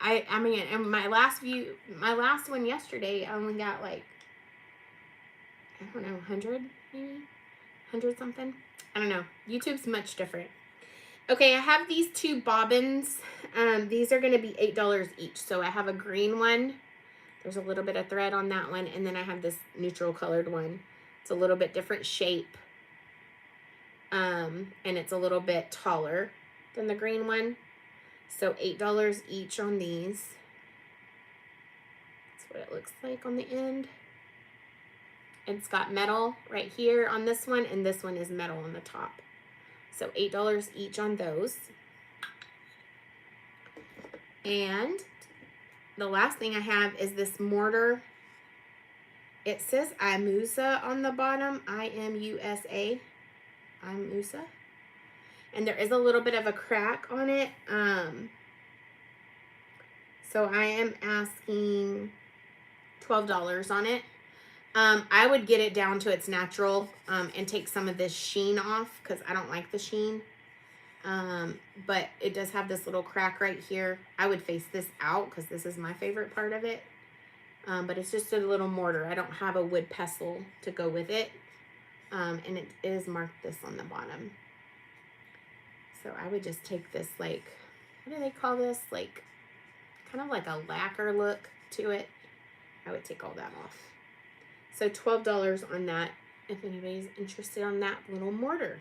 I mean, and my last one yesterday, I only got like, I don't know, 100 maybe? 100 something? I don't know. YouTube's much different. Okay, I have these two bobbins. These are going to be $8 each. So I have a green one. There's a little bit of thread on that one. And then I have this neutral colored one. It's a little bit different shape. And it's a little bit taller than the green one. So $8 each on these. That's what it looks like on the end. It's got metal right here on this one. And this one is metal on the top. So $8 each on those. And the last thing I have is this mortar. It says IMUSA on the bottom. IMUSA. IMUSA. And there is a little bit of a crack on it. So I am asking $12 on it. I would get it down to its natural and take some of this sheen off because I don't like the sheen. But it does have this little crack right here. I would face this out because this is my favorite part of it. But it's just a little mortar. I don't have a wood pestle to go with it. And it is marked this on the bottom. So I would just take this, like, what do they call this? Like, kind of like a lacquer look to it. I would take all that off. So $12 on that, if anybody's interested on that little mortar.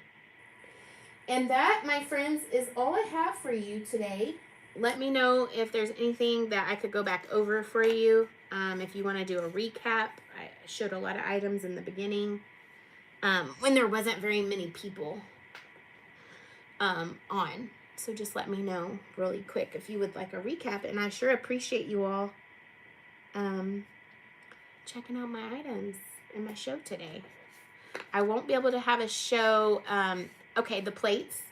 And that, my friends, is all I have for you today. Let me know if there's anything that I could go back over for you. If you want to do a recap, I showed a lot of items in the beginning when there wasn't very many people on. So just let me know really quick if you would like a recap. And I sure appreciate you all checking out my items in my show today. I won't be able to have a show, okay, the plates.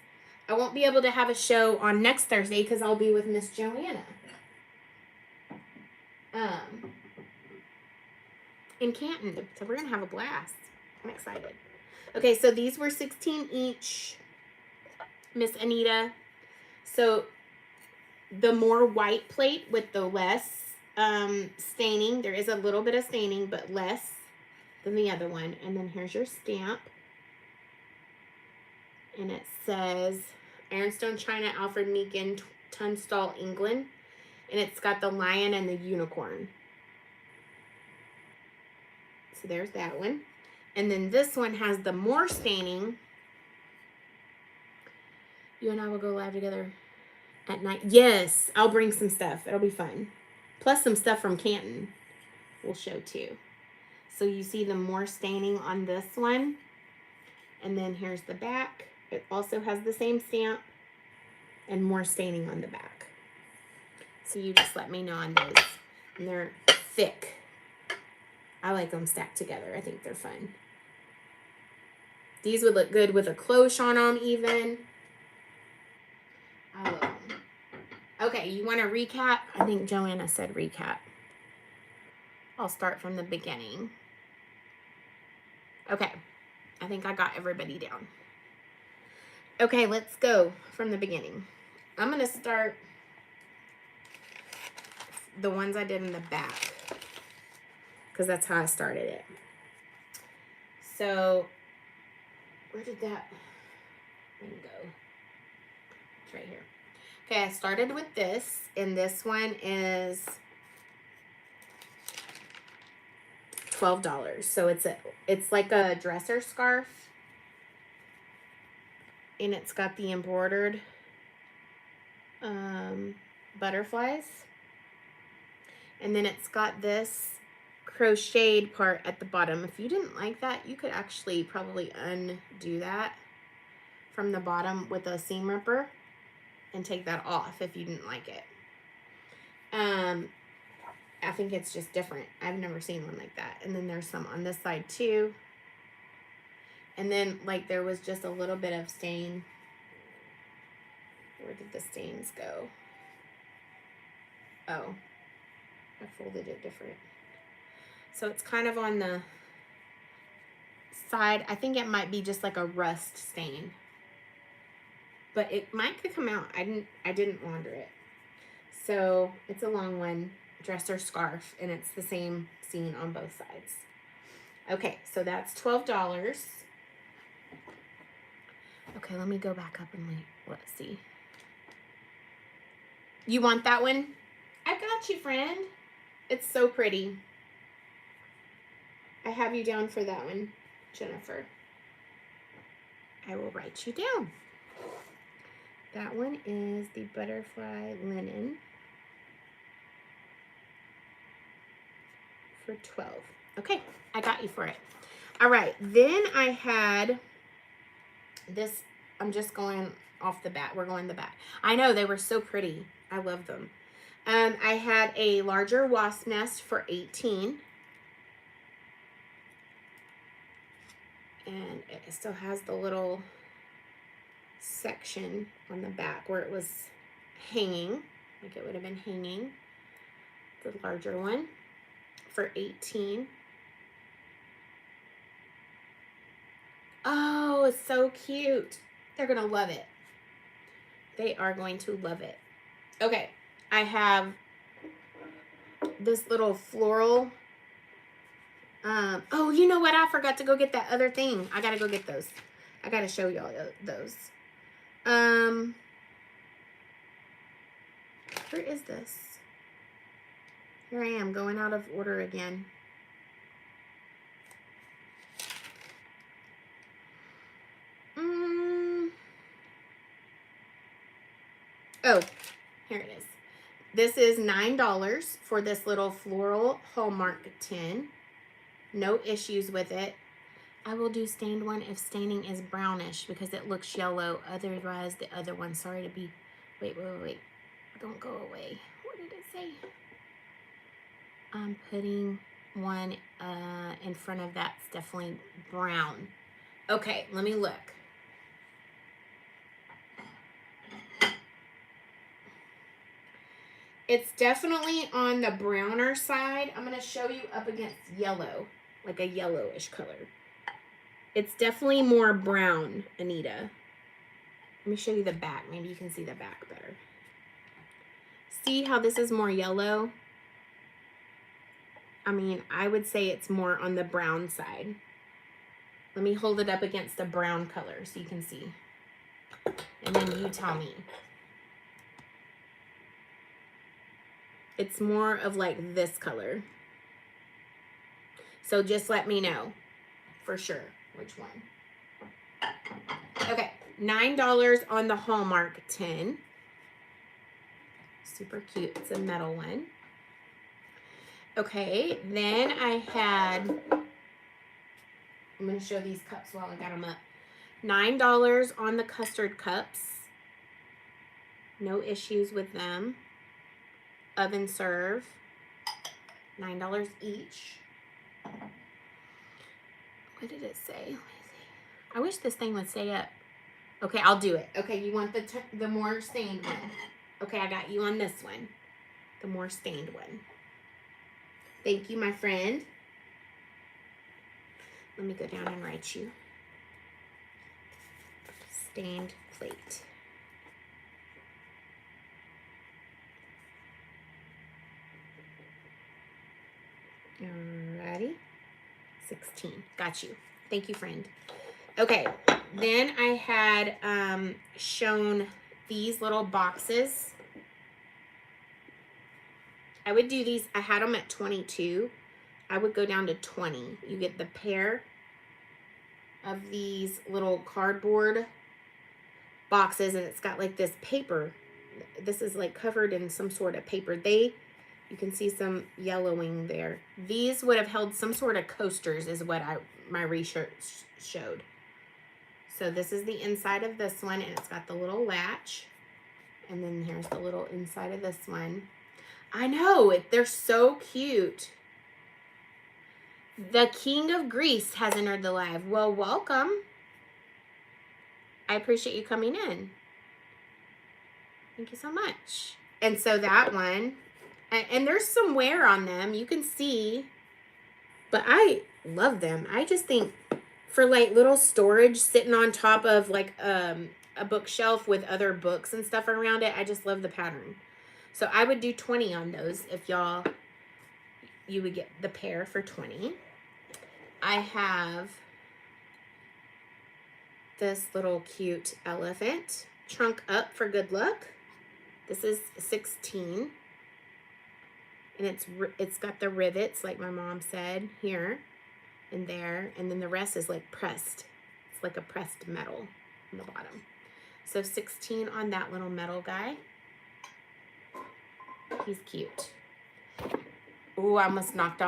I won't be able to have a show on next Thursday because I'll be with Miss Joanna. in Canton. So we're going to have a blast. I'm excited. Okay, so these were 16 each, Miss Anita. So the more white plate with the less staining. There is a little bit of staining, but less than the other one. And then here's your stamp. And it says Ironstone China, Alfred Meekin, Tunstall, England. And it's got the lion and the unicorn. So there's that one. And then this one has the more staining. You and I will go live together at night. Yes, I'll bring some stuff. It'll be fun. Plus some stuff from Canton we'll show too. So you see the more staining on this one. And then here's the back. It also has the same stamp and more staining on the back. So you just let me know on those. And they're thick. I like them stacked together. I think they're fun. These would look good with a cloche on them even. I love them. Okay, you want to recap? I think Joanna said recap. I'll start from the beginning. Okay, I think I got everybody down. Okay, let's go from the beginning. I'm going to start the ones I did in the back, because that's how I started it. So, where did that thing go? It's right here. Okay, I started with this, and this one is $12. So it's like a dresser scarf, and it's got the embroidered butterflies, and then it's got this crocheted part at the bottom. If you didn't like that, you could actually probably undo that from the bottom with a seam ripper and take that off if you didn't like it. I think it's just different. I've never seen one like that. And then there's some on this side too. And then like there was just a little bit of stain. Where did the stains go? Oh, I folded it different. So it's kind of on the side. I think it might be just like a rust stain, but it might could come out. I didn't launder it. So it's a long one, dresser scarf, and it's the same scene on both sides. Okay, so that's $12. Okay, let me go back up and let's see. You want that one? I got you, friend. It's so pretty. I have you down for that one, Jennifer. I will write you down. That one is the butterfly linen for $12. Okay, I got you for it. All right, then I had this. I'm just going off the bat. We're going the bat. I know, they were so pretty. I love them. I had a larger wasp nest for $18. And it still has the little section on the back where it was hanging, like it would have been hanging. The larger one for $18. Oh, it's so cute. They're gonna love it. They are going to love it. Okay, I have this little floral. Oh, you know what? I forgot to go get that other thing. I gotta go get those. I gotta show y'all those. Where is this? Here I am, going out of order again. Oh, here it is. This is $9 for this little floral Hallmark tin. No issues with it. I will do stained one if staining is brownish because it looks yellow. Otherwise, the other one. Sorry to be... Wait. Don't go away. What did it say? I'm putting one in front of that's definitely brown. Okay, let me look. It's definitely on the browner side. I'm going to show you up against yellow, like a yellowish color. It's definitely more brown, Anita. Let me show you the back. Maybe you can see the back better. See how this is more yellow? I mean, I would say it's more on the brown side. Let me hold it up against a brown color so you can see. And then you tell me. It's more of like this color. So just let me know for sure which one. Okay, $9 on the Hallmark tin. Super cute. It's a metal one. Okay, then I had, I'm going to show these cups while I got them up. $9 on the custard cups. No issues with them. Oven serve. $9 each. What did it say? Let me see. I wish this thing would stay up. Okay, I'll do it. Okay, you want the more stained one. Okay, I got you on this one. The more stained one. Thank you, my friend. Let me go down and write you. Stained plate. Alrighty. 16. Got you. Thank you, friend. Okay, then I had shown these little boxes. I would do these, I had them at 22. I would go down to 20. You get the pair of these little cardboard boxes, and it's got like this paper. This is like covered in some sort of paper. You can see some yellowing there. These would have held some sort of coasters is what my research showed. So this is the inside of this one, and it's got the little latch. And then here's the little inside of this one. I know, they're so cute. The King of Greece has entered the live. Well, welcome. I appreciate you coming in. Thank you so much. And so that one, and there's some wear on them. You can see, but I love them. I just think for like little storage sitting on top of like a bookshelf with other books and stuff around it, I just love the pattern. So I would do 20 on those if you would get the pair for 20. I have this little cute elephant, trunk up for good luck. This is 16. And it's got the rivets, like my mom said, here and there. And then the rest is like pressed. It's like a pressed metal on the bottom. So 16 on that little metal guy. He's cute. Oh, I almost knocked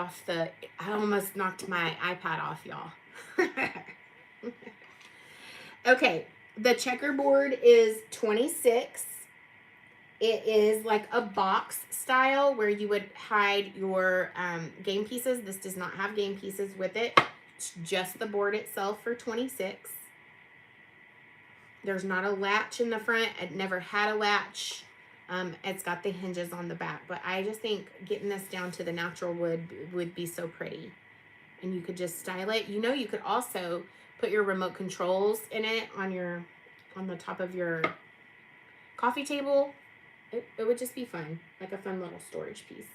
my iPad off, y'all. Okay, the checkerboard is 26. It is like a box style where you would hide your game pieces. This does not have game pieces with it. It's just the board itself for 26. There's not a latch in the front. It never had a latch. It's got the hinges on the back, but I just think getting this down to the natural wood would be so pretty. And you could just style it. You know, you could also put your remote controls in it on the top of your coffee table. It would just be fun, like a fun little storage piece.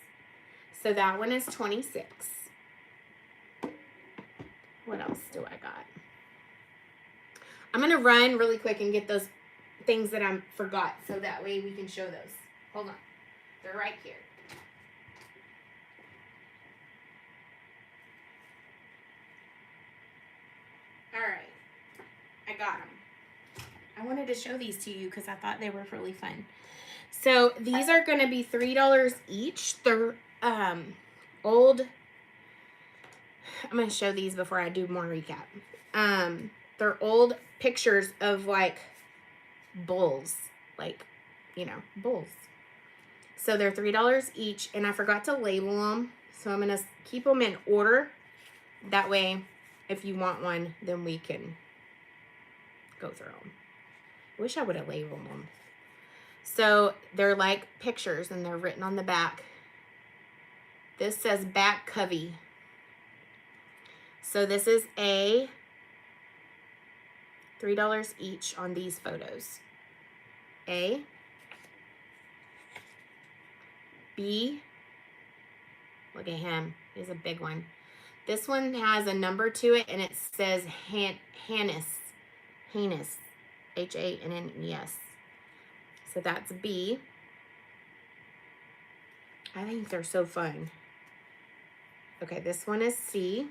So that one is 26. What else do I got? I'm going to run really quick and get those things that I forgot, so that way we can show those. Hold on. They're right here. All right. I got them. I wanted to show these to you because I thought they were really fun. So these are going to be $3 each. They're old. I'm going to show these before I do more recap. They're old pictures of like bulls, like, you know, bulls. So they're $3 each, and I forgot to label them. So I'm going to keep them in order. That way, if you want one, then we can go through them. I wish I would have labeled them. So they're like pictures and they're written on the back. This says back covey. So this is a $3 each on these photos. A. B. Look at him. He's a big one. This one has a number to it and it says Hannes. Hannes. Hannes. So that's B. I think they're so fun. Okay, this one is C.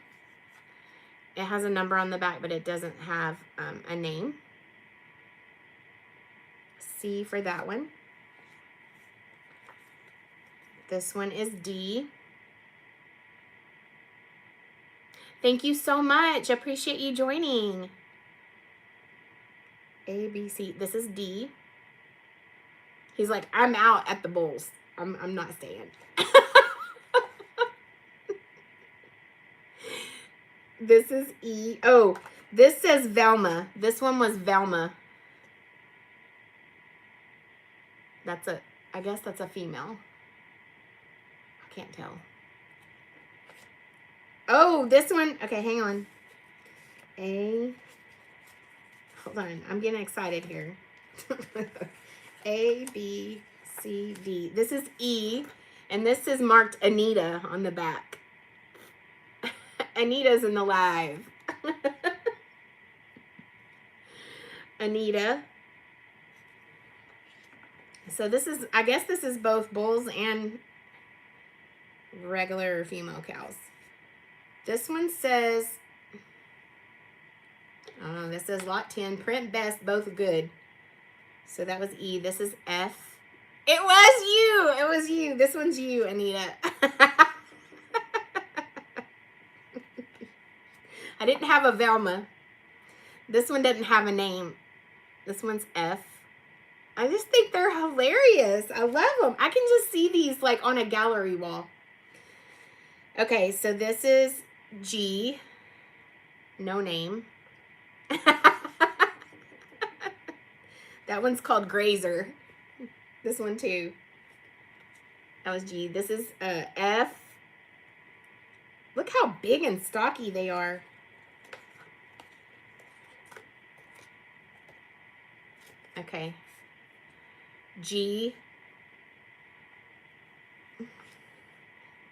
It has a number on the back, but it doesn't have a name. C for that one. This one is D. Thank you so much. Appreciate you joining. A, B, C. This is D. He's like, I'm out at the bowls. I'm not staying. This is E. Oh, this says Velma. This one was Velma. I guess that's a female. I can't tell. Oh, this one. Okay, hang on. Hold on. I'm getting excited here. A, B, C, D. This is E, and this is marked Anita on the back. Anita's in the live. Anita. So this is, I guess this is both bulls and regular female cows. This one says, oh, this says lot 10, print best, both good. So that was E. This is F. It was you. It was you. This one's you, Anita. I didn't have a Velma. This one didn't have a name. This one's F. I just think they're hilarious. I love them. I can just see these like on a gallery wall. Okay, so this is G. No name. That one's called Grazer. This one too. That was G. This is F. Look how big and stocky they are. Okay. G.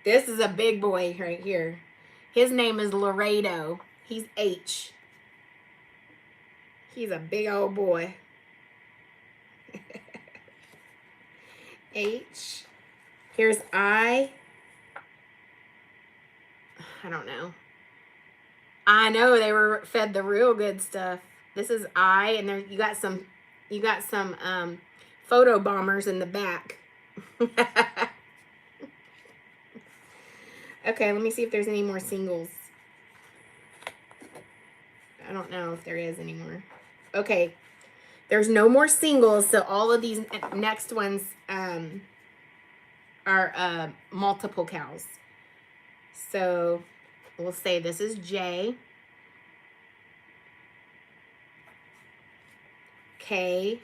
This is a big boy right here. His name is Laredo. He's H. He's a big old boy. H. Here's I. I don't know. I know they were fed the real good stuff. This is I, and there you got some photo bombers in the back. Okay, let me see if there's any more singles. I don't know if there is anymore. Okay, there's no more singles, so all of these next ones are multiple cows. So we'll say this is J, K,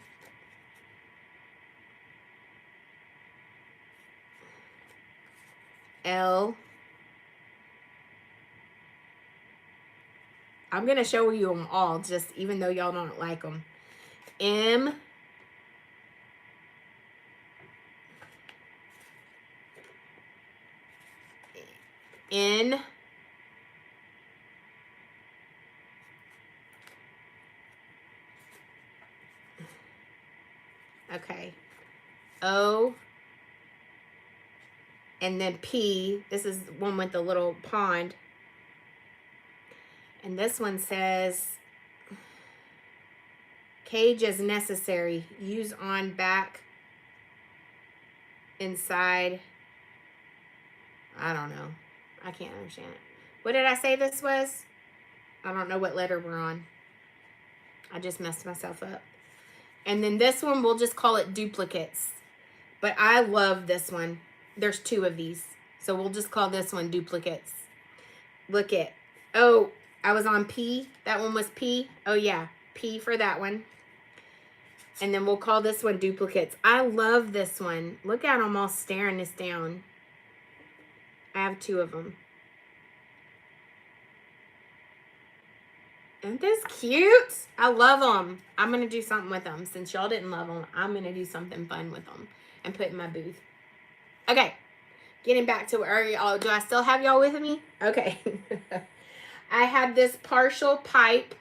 L. I'm going to show you them all, just even though y'all don't like them. M, N, okay, O, and then P. This is one with the little pond. And this one says, cage as necessary. Use on back, inside. I don't know. I can't understand it. What did I say this was? I don't know what letter we're on. I just messed myself up. And then this one, we'll just call it duplicates. But I love this one. There's two of these. So we'll just call this one duplicates. Look at, oh, I was on P. That one was P. Oh, yeah. P for that one. And then we'll call this one duplicates. I love this one. Look at them all staring us down. I have 2 of them. Isn't this cute? I love them. I'm going to do something with them. Since y'all didn't love them, I'm going to do something fun with them and put in my booth. Okay. Getting back to where y'all, do I still have y'all with me? Okay. I had this partial pipe.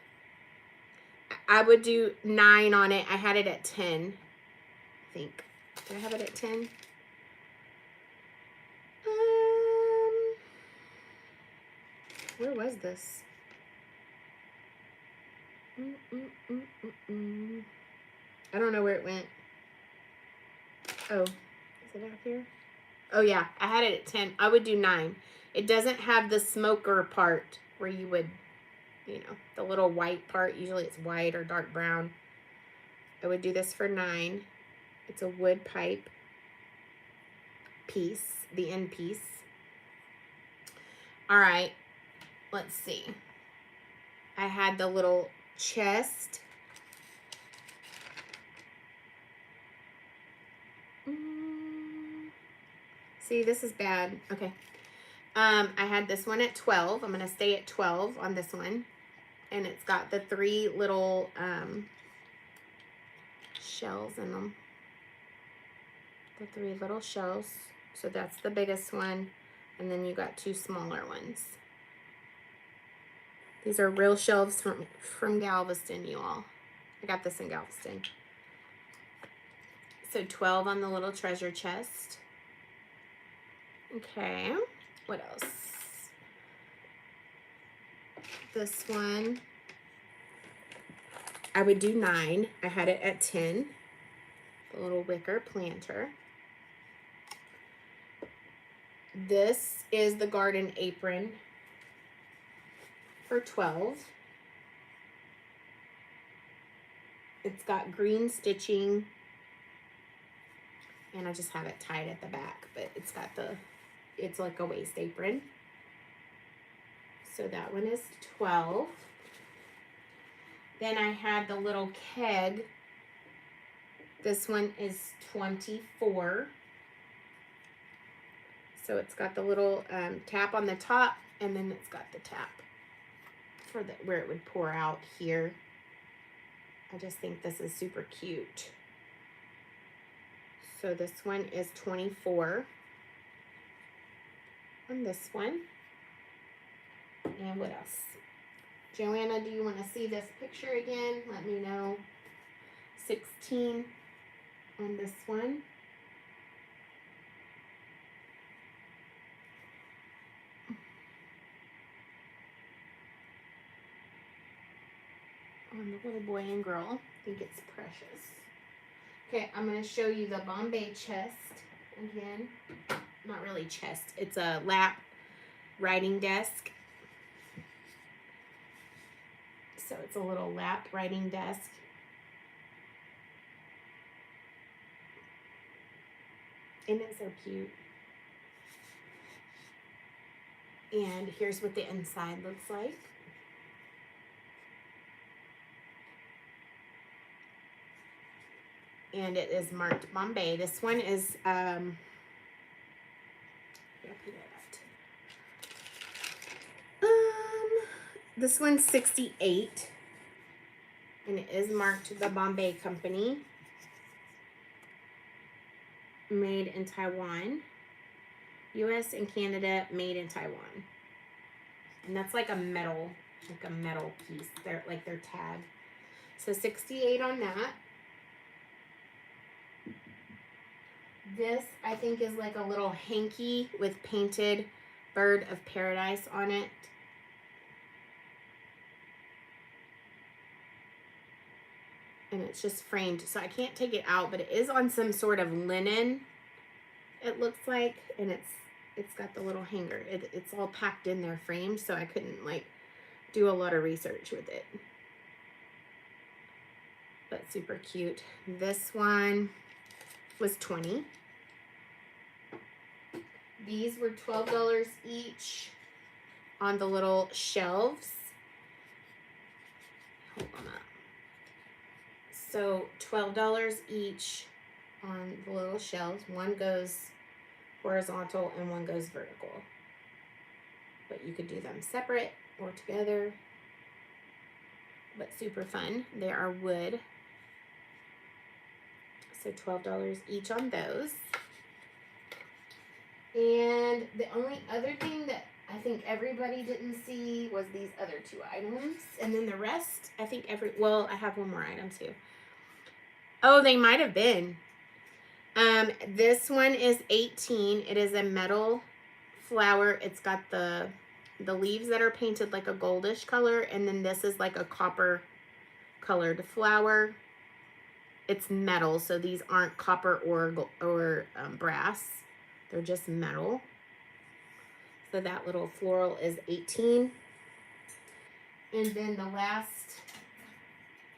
I would do 9 on it. I had it at 10. I think. Did I have it at 10? Where was this? I don't know where it went. Oh, is it out here? Oh yeah, I had it at 10. I would do 9. It doesn't have the smoker part where you would, you know, the little white part. Usually it's white or dark brown. I would do this for 9. It's a wood pipe piece, the end piece. All right, let's see. I had the little chest. See, this is bad. Okay. I had this one at 12. I'm going to stay at 12 on this one. And it's got the 3 little shells in them. The 3 little shells. So that's the biggest one. And then you got 2 smaller ones. These are real shelves from Galveston, you all. I got this in Galveston. So 12 on the little treasure chest. Okay, what else? This one, I would do 9. I had it at 10. The little wicker planter. This is the garden apron for 12. It's got green stitching. And I just have it tied at the back, but it's got it's like a waist apron. So that one is 12. Then I had the little keg. This one is 24. So it's got the little tap on the top, and then it's got the tap for where it would pour out here. I just think this is super cute. So this one is 24 on this one. And what else? Joanna, do you want to see this picture again? Let me know. 16 on this one. On the little boy and girl. I think it's Precious. Okay, I'm going to show you the Bombay chest again. Not really chest. It's a lap writing desk. So it's a little lap writing desk. Isn't it so cute? And here's what the inside looks like. And it is marked Bombay. This one is, this one's 68. And it is marked the Bombay Company. Made in Taiwan. US and Canada, made in Taiwan. And that's like a metal piece. They're like their tag. So 68 on that. This, I think, is like a little hanky with painted bird of paradise on it. And it's just framed, so I can't take it out, but it is on some sort of linen, it looks like, and it's got the little hanger. It's all packed in there framed, so I couldn't like do a lot of research with it. But super cute. This one was 20. These were $12 each on the little shelves. Hold on up. So $12 each on the little shells. One goes horizontal and one goes vertical. But you could do them separate or together. But super fun. They are wood. So $12 each on those. And the only other thing that I think everybody didn't see was these other two items. And then the rest, I think well, I have one more item too. Oh, they might have been. This one is 18. It is a metal flower. It's got the leaves that are painted like a goldish color. And then this is like a copper colored flower. It's metal, so these aren't copper or brass. They're just metal. So that little floral is 18. And then the last,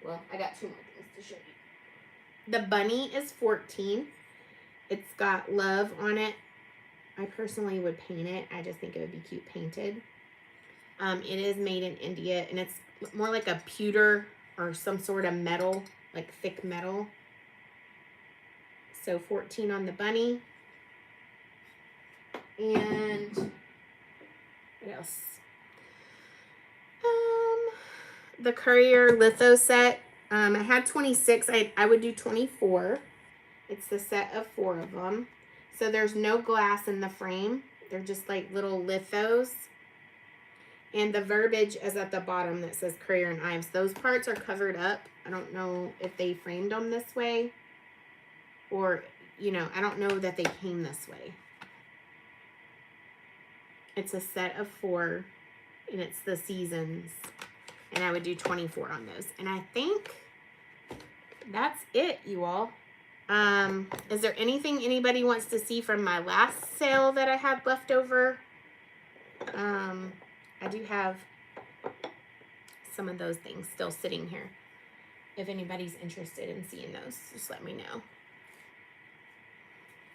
well, I got two more things to show you. The bunny is 14. It's got love on it. I personally would paint it. I just think it would be cute painted. It is made in India, and it's more like a pewter or some sort of metal, like thick metal. So 14 on the bunny. And what else? The Courier litho set. I had 26. I would do 24. It's the set of 4 of them. So there's no glass in the frame. They're just like little lithos. And the verbiage is at the bottom that says Courier and Ives. Those parts are covered up. I don't know if they framed them this way. Or, you know, I don't know that they came this way. It's a set of 4. And it's the seasons. And I would do 24 on those. And I think that's it, you all. Is there anything anybody wants to see from my last sale that I had left over? I do have some of those things still sitting here. If anybody's interested in seeing those, just let me know.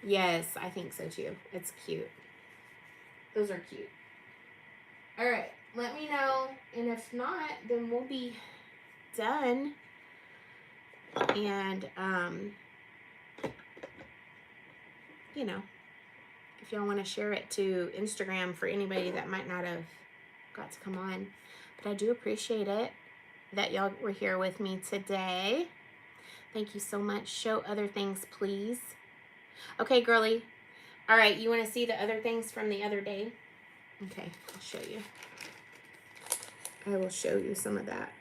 Yes, I think so too. It's cute. Those are cute. All right, let me know. And if not, then we'll be done. And, you know, if y'all want to share it to Instagram for anybody that might not have got to come on. But I do appreciate it that y'all were here with me today. Thank you so much. Show other things, please. Okay, girly. All right, you want to see the other things from the other day? Okay, I'll show you. I will show you some of that.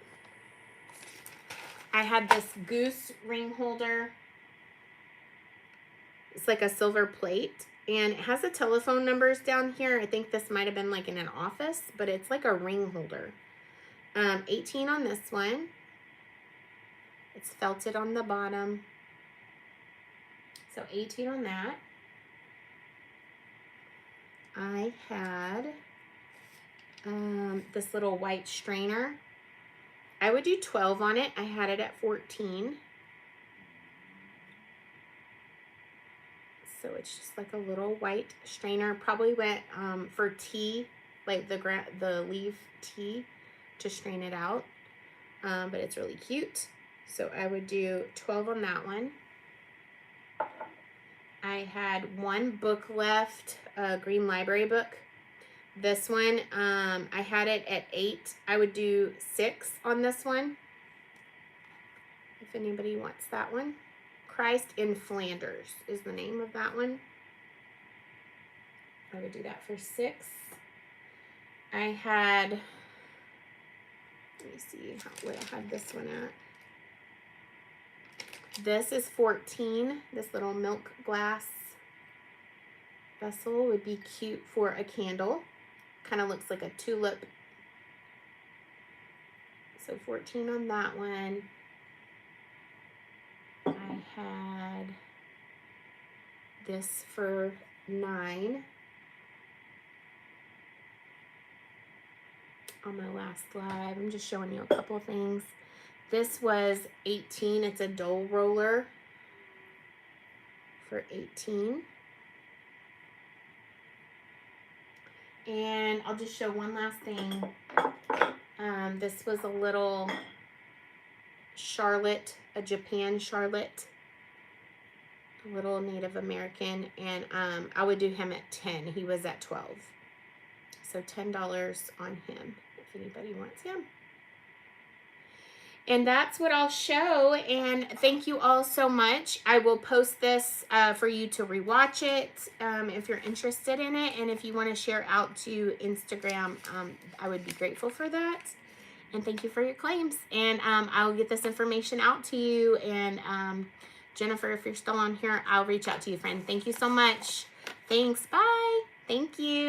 I had this goose ring holder. It's like a silver plate. And it has the telephone numbers down here. I think this might have been like in an office, but it's like a ring holder. 18 on this one. It's felted on the bottom. So 18 on that. I had this little white strainer. I would do 12 on it. I had it at 14. So it's just like a little white strainer. Probably went for tea, like the leaf tea, to strain it out. But it's really cute. So I would do 12 on that one. I had one book left, a green library book. This one, I had it at 8. I would do 6 on this one. If anybody wants that one. Christ in Flanders is the name of that one. I would do that for 6. I had, let me see what I had this one at. This is 14. This little milk glass vessel would be cute for a candle. Kind of looks like a tulip. So 14 on that one. I had this for 9 on my last live. I'm just showing you a couple of things. This was 18. It's a dole roller for 18. And I'll just show one last thing. This was a little Charlotte, a Japan Charlotte, a little Native American, and I would do him at 10. He was at 12. So $10 on him if anybody wants him. And that's what I'll show. And thank you all so much. I will post this for you to rewatch it if you're interested in it. And if you want to share out to Instagram, I would be grateful for that. And thank you for your claims. And I'll get this information out to you. And Jennifer, if you're still on here, I'll reach out to you, friend. Thank you so much. Thanks. Bye. Thank you.